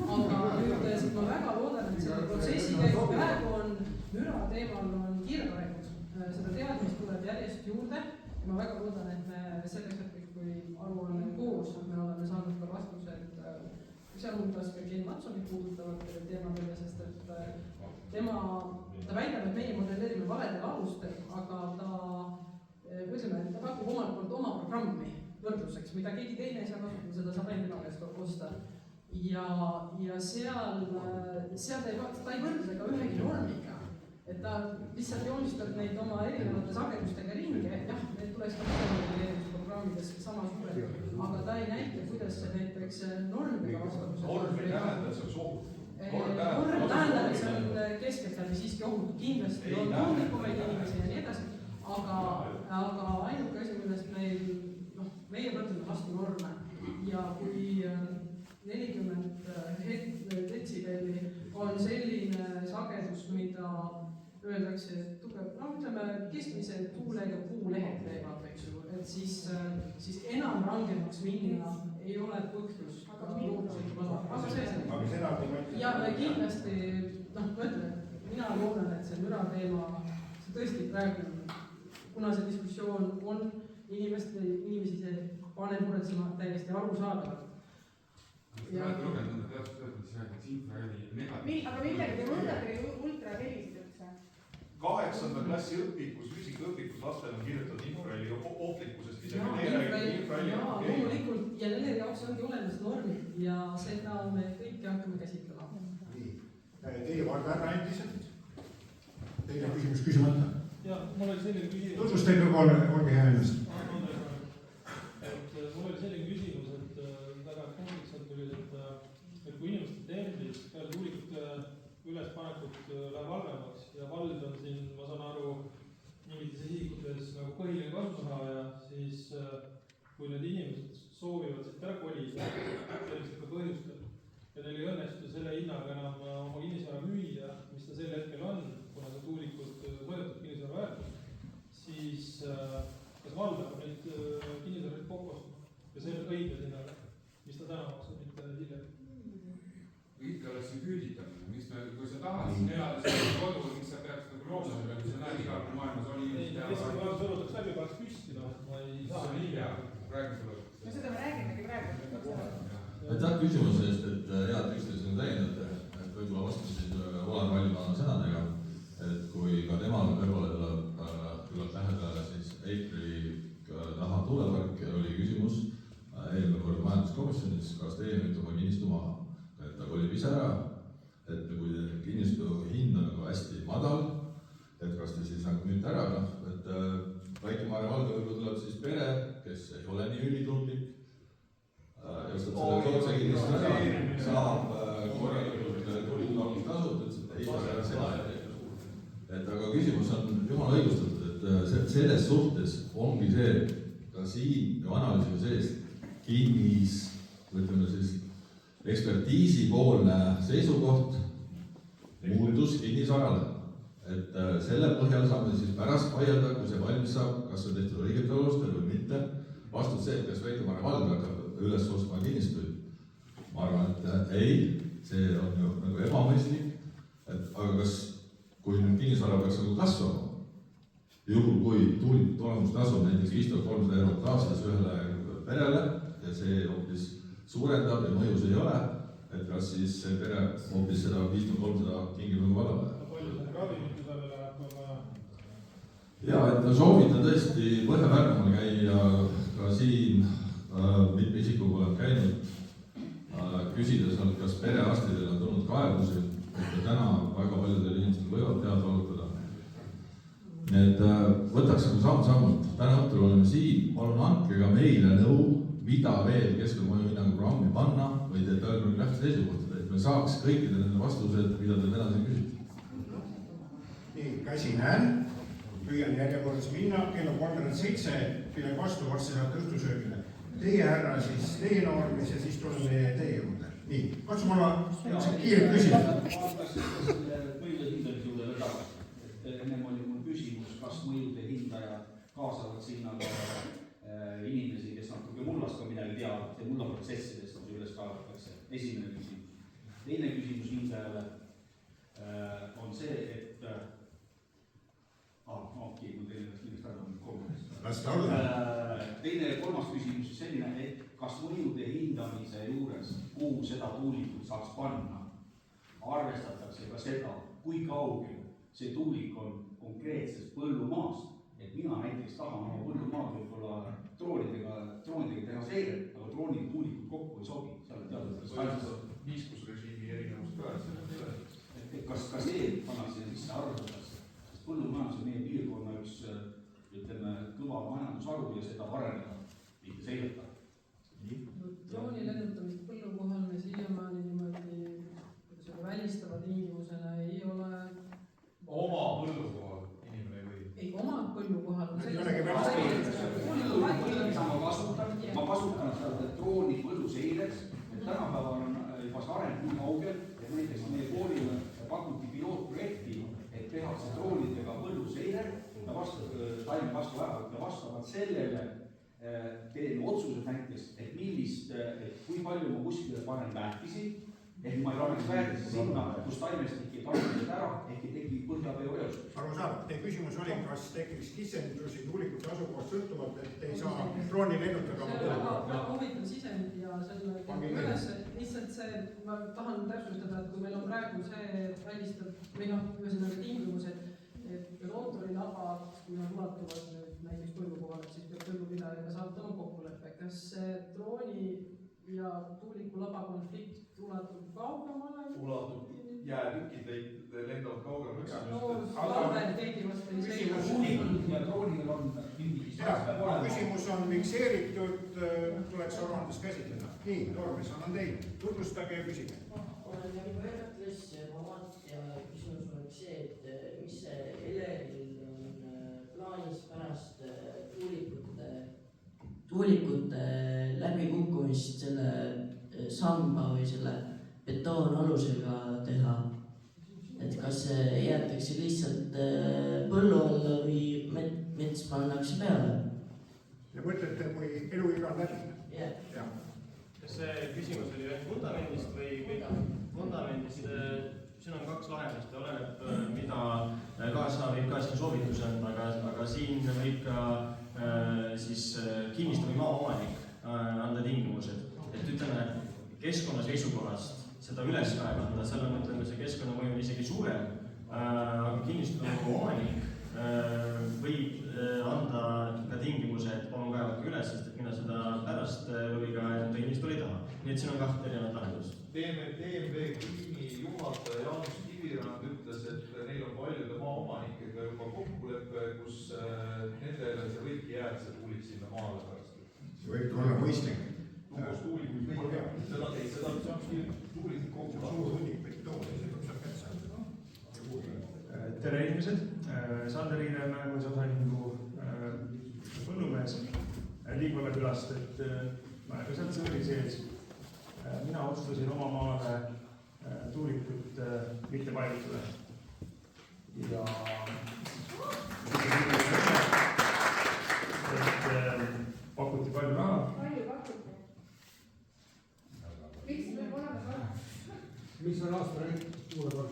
Aga nüüd ma väga loodan, et selle protsessi käigus praegu on müra teemal on kiired arengud. Seda teadmist tuleb järjest juurde ja ma väga loodan, et me selleks hetkeks, kui aruanne koos, me oleme saanud ka vastused sealhulgas ka Ken Matsoni puudutavatele teemadele, sest et ta väidab, et meie modelleerime valedel alustel, aga ta pakub omalt poolt oma programmi võrdluseks, mida keegi teine ei saa kasutada, seda saab ainult tema käest osta. Ja seal ta ei võrdle ka ühegi normiga, et ta lihtsalt joonistab neid oma erinevate sagedustega ringe, jah, need tuleks ka modelleerimisprogrammides sama suured, aga ta ei näita, kuidas see näiteks normidega vastavuses. Norm ei tähenda, et see oleks ohutu. Norm tähendab, et see on keskeltläbi siiski ohutu, kindlasti on hommikuvaid inimesi ja nii edasi, aga ainuke asi, millest meie võrdleme vastu norme ja kui 40 detsibelli on selline sagedus, mida öeldakse, et tugev, ütleme keskmise tuulega puulehed teevad, eks ju, et siis enam rangemaks minna ei ole põhjus. Aga see ja kindlasti, ma ütlen, mina loodan, et see müra teema, see tõesti praegu, kuna see diskussioon on inimesi see paneb muretsema täiesti arusaadavalt. Aga millega te mõõdate ultrahelisid üldse? 8. klassi õpikus, füüsikaõpikus lastel on kirjutatud infraheli ohtlikkusest isegi. Jaa, loomulikult ja nende jaoks ongi olemas normid ja seda me kõike hakkame käsitlema. Nii, teie Vargar endiselt. Teine küsimus küsimata. Ja, mul oli selline küsimus. Tutvustage olge hea ennast. Mul oli selline küsimus, et väga kompleksselt tuli, et kui inimeste tervis peale tuulikute ülespanekut läheb halvemaks ja vald on siin, ma saan aru, mingites isikutes nagu põhiline kasusaaja, siis kui need inimesed soovivad siit ära kolida sellistel põhjustel ja neil ei õnnestu selle hinnaga enam oma kinnisvara müüa, mis ta sel hetkel on, kuna see tuulikud mõjutab kinnisvara väärtust, siis kas vald hakkab neid kinnisvaraid kokku ostma ja see on õige hinnaga, mis ta täna maksab, mitte hiljem? Ikka oleks see küüditamine, miks me, kui sa tahad siin elada selle kodu, miks sa peaks nagu loomuse peal, kui sa näed igal pool maailmas on inimesed teha. Lihtsalt ma sõlutaks läbi, paneks püsti, ma ei saa. See on hilja, praegu sulle. No seda me räägimegi praegu. Aitäh küsimuse eest, et head üksteist on täiendada, et võib-olla vastasid Olan Vallimaa sõnadega, et kui ka temal kõrvale tuleb lähedale siis Eikri taha tuulepark ja oli küsimus eelmine kord majanduskomisjonis, kas teie nüüd oma kinnistu maha. Et ta kolib ise ära, et kui kinnistu hind on nagu hästi madal, et kas te siis nagu müüte ära, et Väike-Maarja valde võib-olla tuleb siis pere, kes ei ole nii ülitundlik, ostab selle tootse kinnistu ära, saab korralikult tuulikutasu, ütles, et ei saa seda ei. Et aga küsimus on jumala õigustatud, et selles suhtes ongi see, ka siin ja analüüsiga sees kinnis, ütleme siis, ekspertiisipoolne seisukoht muutus kinnisvarale. Et selle põhjal saame siis pärast vaielda, kui see valmis saab, kas see tehtud õigetel alustel või mitte. Vastus see, et kas Väike-Maarja vald hakkab üles ostma kinnistuid. Ma arvan, et ei, see on ju nagu ebamõistlik. Aga kas, kui nüüd kinnisvara peaks nagu kasvama, juhul kui tuulik tulemustasu näiteks 5300 eurot aastas ühele perele ja see hoopis suurendab ja mõjus ei ole, et kas siis see pere hoopis seda 5300 kingib nagu valla. Palju see ravimite peale läheb? Ja, et ma soovitan tõesti Põhja-Pärnumaal ja ka siin mitme isikuga olen käinud, küsides, kas perearstidel on tulnud kaebusi, et täna väga paljudel inimestel võivad pead valutada. Need võtaks samm-sammult. Täna õhtul oleme siin, palun andke ka meile nõu, mida veel keskkonnamõju hinnangu programmi panna või teete öelda mingi lähtuse seisukohta, et me saaks kõikide nende vastused, mida te täna siin küsite. Nii, käsi näen, püüan järjekorras minna, kell on 37, millegi vastu varsti saate õhtusöögile. Teie härra, siis teie noormees ja siis tuleme teie juurde. Nii, katsu mulle kiirelt küsida. Vaatasin selle mõjude hindamise juurde veel tagasi. Ennem oli mul küsimus, kas mõjude hindajad kaasavad sinna inimesi, kes natuke mullast ka midagi teavad ja mullaprotsessidest on see üles kaevatakse. Esimene küsimus. Teine küsimus hindajale on see, et teine ja kolmas küsimus on selline, et kas mõjude hindamise juures, kuhu seda tuulikut saaks panna, arvestatakse ka seda, kui kaugel see tuulik on konkreetsest põllumaast. Et mina näiteks tahan oma põllumaad võib-olla droonidega teha seiret, aga droonid tuulikud kokku ei sobi. niiskusrežiimi erinevus ka. Kas see pannakse sisse arvestatakse? Sest põllumajandus on meie piirkonna üks, ütleme, kõva majandusharu ja seda arendada, mitte seirata. Drooni lennutamist põllukohal me siiamaani niimoodi välistava tingimusena ei ole. Oma põllukohal inimene ei või? Ei, oma põllukohal. Ma kasutan seda drooni põlluseireks, et tänapäeval on juba see areng nii kaugel, et näiteks meie koolile pakuti pilootprojekti, et tehakse droonidega põlluseire ja taime vastu lähevad ja vastavalt sellele teen otsused näiteks, et kui palju ma kuskile panen väetisi, et ma ei paneks väetisi sinna, kus taimestik ei taimestik ära, ehk ei teki põhjaveoreostus. Aru saab, teie küsimus oli, kas tekiks kitsendusi tuulikute asukohast sõltuvalt, et ei saa drooni lennutada. See on väga huvitav sisend ja selle üles, lihtsalt see, ma tahan täpsustada, et kui meil on praegu see välistab või ühesõnaga tingimused, et lootorilaba, kui nad ulatuvad näiteks põllukohale, siis peab põllupidajaga saavutama kokkuleppe. Kas drooni ja tuulikulaba konflikt ulatub kaugemale? Ulatub, jäätükid lendavad kaugemale. Küsimus on fikseeritud, tuleks aruandes käsitleda. Nii, Noormees, annan teile. Tutvustage ja küsige. Olen juba öeldes formaat ja küsimus oleks see, et mis Eleril on plaanis pärast tuulikute läbikukkumist selle samba või selle betoonalusega teha. Et kas see jäetakse lihtsalt põllu alla või mets pannakse peale? Ja mõtlete, kui eluiga on läbi? Jah. Kas see küsimus oli ühe fundamendist või kõik fundamendist? Siin on kaks lahendust ja oleneb, mida kaasa võib ka siin soovitus on, aga siin võib ka siis kinnistu või maaomanik anda tingimused. Et ütleme, keskkonna seisukohast seda üles kaevanda, seal on ütleme, see keskkonnamõju on isegi suurem, aga kinnistu omanik võib anda ka tingimuse, et palun kaevake üles, sest et mina seda pärast eluiga kinnistu ei taha. Nii et siin on kahte erinevat lahendust. DMV Kliini juhataja Jaanus Kivirand ütles, et neil on paljude maaomanikega juba kokkulepe, kus nendele see võibki jääda, see tuulik sinna maale pärast. See võib olla mõistlik. Tuumus tuulikud ei tea. Seda saab tuulik kokku. Suur hunnik võib tooma, see tuleb sealt kätte. Tere inimesed, Sander Hiiremäe, kui osalingu põllumees Liigvalla külast, et ka sealt see oli sees. Mina otsustasin oma maale tuulikut mitte paigutada. Ja pakuti palju raha. Palju pakuti? Miks me pole raha? Mis on aasta tuulepark?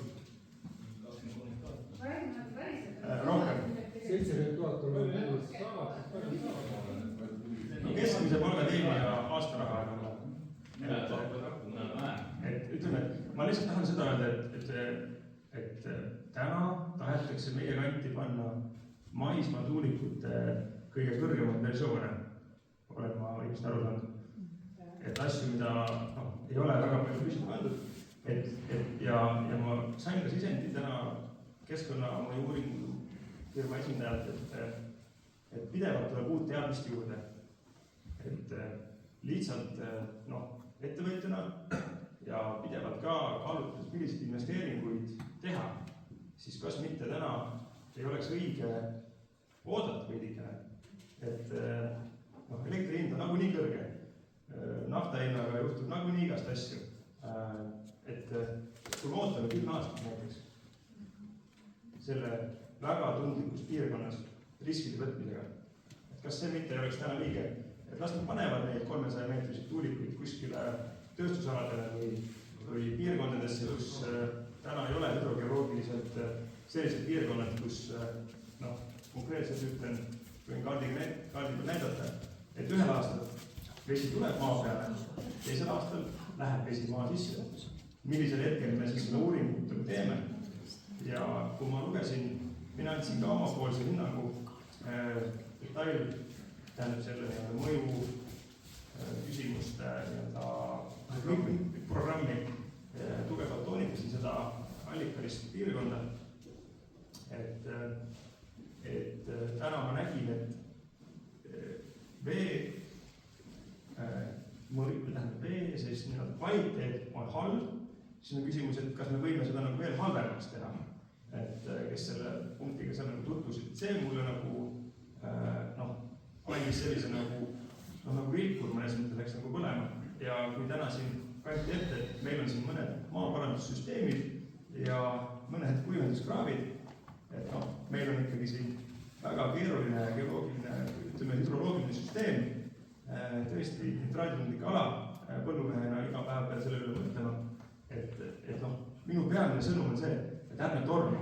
Rohkem. 70 000 on keskmise palga teenija aastaraha on et ütleme, et ma lihtsalt tahan seda öelda, et täna tahetakse meie kanti panna maismaa tuulikute kõige kõrgemad versioone. õigesti aru saanud. Et asju, mida ei ole väga palju püsti pandud, ja ma sain ka sisendi täna Keskkonnamõju uuringu firma esindajalt, et pidevalt tuleb uut teadmist juurde. Et lihtsalt ettevõtjana ja pidevalt ka kaalutledes, milliseid investeeringuid teha, siis kas mitte täna ei oleks õige oodata veidikene, et elektri hind on nagunii kõrge, nafta hinnaga juhtub nagunii igast asju, et kui me ootame 10 aastat näiteks selle väga tundlikus piirkonnas riskide võtmisega, et kas see mitte ei oleks täna liige, et las nad panevad neid 300 meetriseid tuulikuid kuskile tööstusaladele või piirkondadesse, kus täna ei ole hüdrogeoloogiliselt sellised piirkonnad, kus konkreetselt ütlen, võin kaardiga näidata, et ühel aastal vesi tuleb maa peale, teisel aastal läheb vesi maa sisse. Millisel hetkel me siis seda uuringut teeme? Ja kui ma lugesin, mina andsin ka omapoolse hinnangu detail, tähendab selle mõju küsimuste programmi tugevalt toonitasin seda allikalist piirkonda, et täna ma nägin, et vee sellist kvaliteet on halb, siis on küsimus, et kas me võime seda veel halvemaks teha, et kes selle punktiga seal tutvusid, see mulle andis sellise nagu vilkur mõnes mõttes läks põlema ja kui täna siin kanti ette, et meil on siin mõned maaparandussüsteemid ja mõned kuivenduskraavid, et meil on ikkagi siin väga keeruline geoloogiline, hüdroloogiline süsteem, tõesti nitraaditundlik ala, põllumehena iga päev peab selle üle mõtlema, et minu peamine sõnum on see, et ärme torma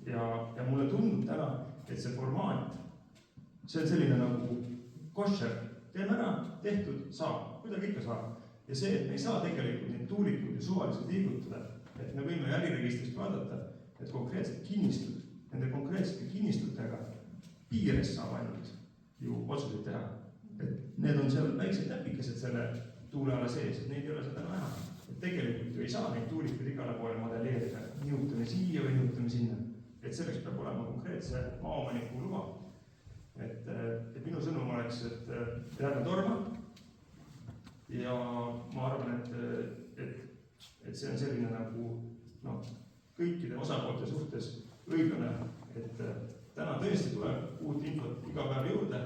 ja mulle tundub täna, et see formaat, see on selline nagu koššer, teeme ära, tehtud, saab, kuidagi ikka saab. Ja see, et me ei saa tegelikult neid tuulikuid ja suvaliselt liigutada, et me võime äriregistrist vaadata, et konkreetsed kinnistud, nende konkreetsete kinnistutega piires saab ainult ju otsuseid teha. Et need on seal väiksed täpikesed selle tuuleala sees, et neid ei ole seda näha. Et tegelikult ju ei saa neid tuulikuid igale poole modelleerida, nihutame siia või nihutame sinna. Et selleks peab olema konkreetse maaomaniku luba. Et minu sõnum oleks, et ärme torma ja ma arvan, et see on selline nagu kõikide osapoolte suhtes õiglane, et täna tõesti tuleb uut infot iga päev juurde,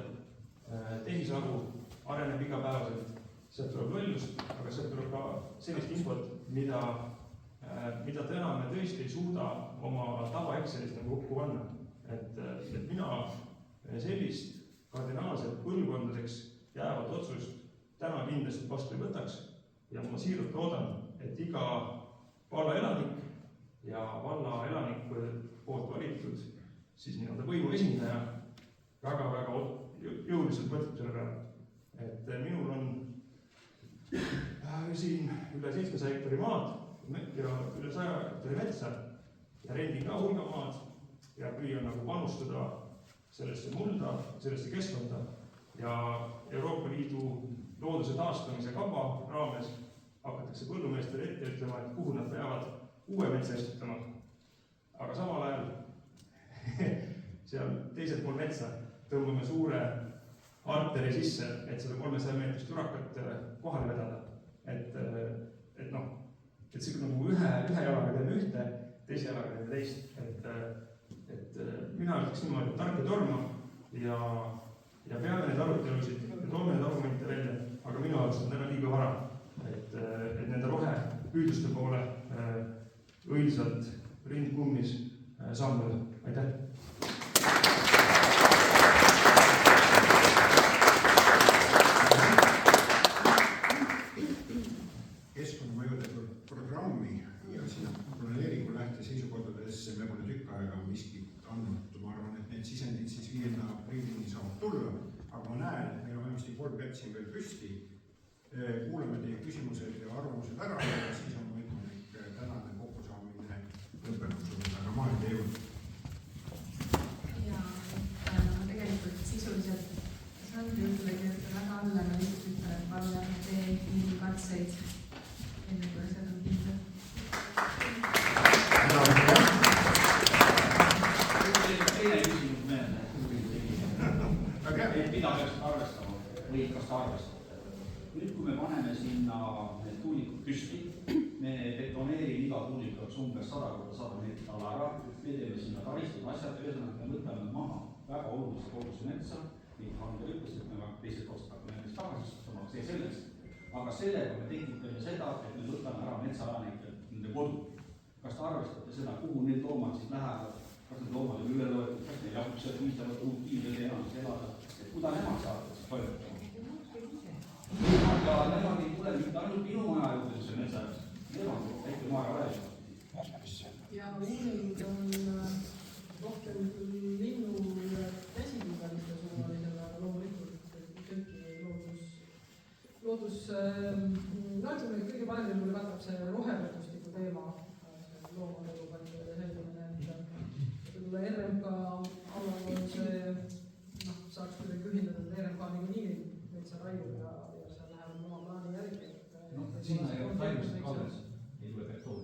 tehisaru areneb igapäevaselt, sealt tuleb lollust, aga sealt tuleb ka sellist infot, mida täna me tõesti ei suuda oma tava-Excelist nagu kokku panna. Et mina sellist kardinaalselt põlvkondadeks jäävat otsust täna kindlasti vastu ei võtaks ja ma siiralt loodan, et iga valla elanik ja valla elaniku poolt valitud siis võimu esindaja väga-väga jõuliselt võtab selle peale. Et minul on siin üle 700 hektari maad ja üle 100 hektari metsa ja rendin ka hulga maad ja püüan panustada sellesse mulda, sellesse keskkonda ja Euroopa Liidu looduse taastamise kava raames hakatakse põllumeestele ette ütlema, et kuhu nad peavad uue metsa istutama. Aga samal ajal seal teisel pool metsa tõmbame suure arteri sisse, et seda 300 meetrist jurakat kohale vedada. Et see nagu ühe jalaga teeme ühte, teise jalaga teeme teist. Et mina ütleks niimoodi, et tark ja torma ja peame neid arutelusid ja toome neid argumente välja, aga minu arvates on täna liiga vara, et nende rohepüüdluste poole õilsalt rindkummis sammuda. Aitäh! Keskkonnamõjude programmi ja siin planeeringu lähteseisukohtadesse me pole tükk aega miskit andnud. Ma arvan, et need sisendid siis 5. aprillini saavad tulla, aga ma näen, et meil on vähemasti 3 kätt siin veel püsti. Kuulame teie küsimused ja arvamused ära ja siis on võimalik tänane kokkusaamine lõpenud, aga ma olen teie juurde. Ja tegelikult sisuliselt Sandri jutu tegi väga alla analüütikud et mida peaks arvestama või kas ta arvestab. nüüd, kui me paneme sinna need tuulikud püsti, me betoneerime iga tuulikut umbes 100 korda 100 meetrit ala ära, me teeme sinna taristud, asjad, ühesõnaga me võtame maha väga olulise koguse metsa, nii Ander ütles, et me teiselt otsast nendest tagasi saama, see selleks, aga sellega me tekitame seda, et me võtame ära metsaelanikelt nende kodu. Kas te arvestate seda, kuhu need loomad siis lähevad, kas need loomad on üle loetud, kas neil jagub seal piisavalt uut kiirelt enamasti elada, et kuida nemad saavad siis toimetama? Ja nemad ei tule mitte ainult minu maja juurde, see metsa jaoks, nemad on väike maja välis. Ja uuring on rohkem linnu ja käsilugaliste suvalisele, aga loomulikult kõiki loodus, no ütleme, kõige paremini mulle katab see rohevõrgustiku teema, loomade lubadele selgumine, et võib-olla RMK alal on see, saaks kuidagi ühildada, et RMK niikuinii metsa raiub ja seal läheb oma plaani järgi. Sinna ei ole taimest kaldes, ei tule betoon,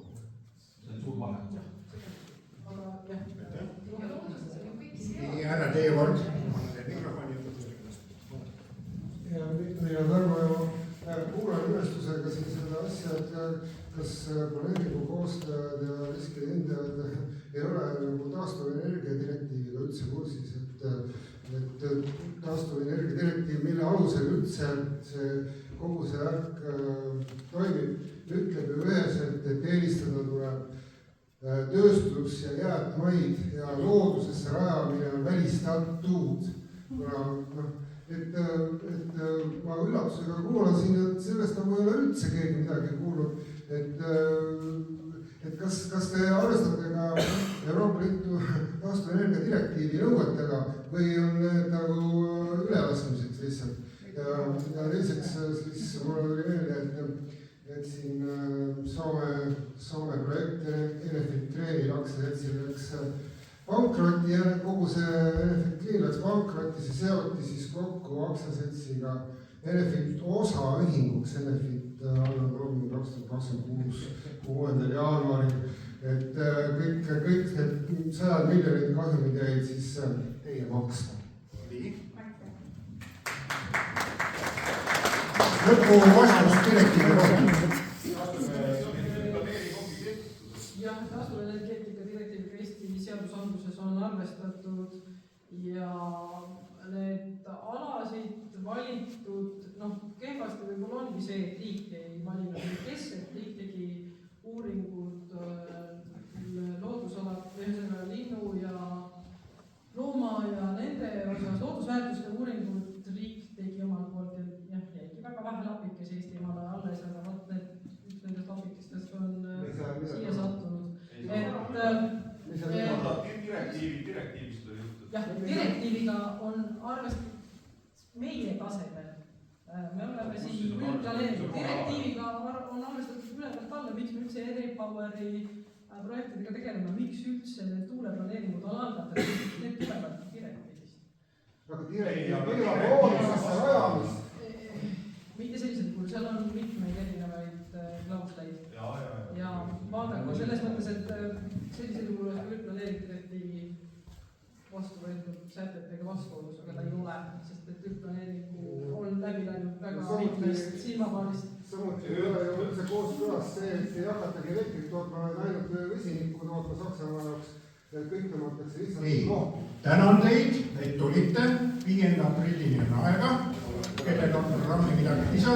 see on suur vahe. Aga jah. Nii, härra teie kord. Ja Viktor ja Tarmo kuulan ünestusega siin seda asja, et kas planeeringu koostajad ja riskide hindajad ei ole nagu taastuvenergia direktiiviga üldse kursis, et taastuvenergia direktiiv, mille alusel üldse see kogu see värk toimib, ütleb ju üheselt, et eelistada tuleb tööstus ja jäätmaid ja loodusesse rajamine on välistatud. Et ma üllatusega kuulasin, et sellest ma ei ole üldse keegi midagi kuulnud, et kas te arvestate ka Euroopa Liidu taastuvenergia direktiivi nõuetega või on need nagu ülelaskmiseks lihtsalt. Ja teiseks siis mulle tuli meelde, et siin Soome projekt Enefit Greenil aktsiaseltsil läks pankrotti ja kogu see Enefit Green läks pankrotti, see seoti siis kokku aktsiaseltsiga Enefit osaühinguks, Enefit alla 2026. 6. jaanuaril, et kõik need 100 miljonit kahjumid jäid siis teie maksta. Lõpu vastus direktiivi kohta. Jah, taastuvenergeetika direktiiviga Eesti seadusandluses on arvestatud ja need alasid valitud, kehvasti võib-olla ongi see, et riik ei valinud kes, et riik tegi uuringud loodusalad, ühesõnaga linnu ja looma ja nende osas loodusväärtuste uuringud riik tegi omalt poolt ja jäigi väga vähe lapikesi Eestimaale alles, aga vot üks nendest lapikestest on siia sattunud. Direktiivist oli juttu. Jah, direktiiviga on arvestatud meie tasemel. Me oleme siin üldplaneeritud. Direktiiviga on arvestatud ülevalt alla, miks me üldse EnerPoweri projektidega tegeleme, miks üldse need tuuleplaneeringud on algatatud, need tulevad direktiivist. Aga direktiivi hoolitsesse rajamist. Mitte sellisel puhul, seal on mitmeid erinevaid klausleid. Ja vaadake selles mõttes, et sellisel puhul on üldplaneeridirektiivi vastu võetud sätetega vastuolus, aga ta ei ole, sest et üldplaneeringu on läbi läinud väga mitmest silmapaarist. Samuti ei ole ju üldse kooskõlas see, et ei hakatagi elektrit tootma, vaid ainult vesinikku tootma Saksamaa jaoks, et kõik tõmmatakse lihtsalt nii, tänan teid, et tulite, 5. aprillini on aega, kellel on programmi midagi lisada.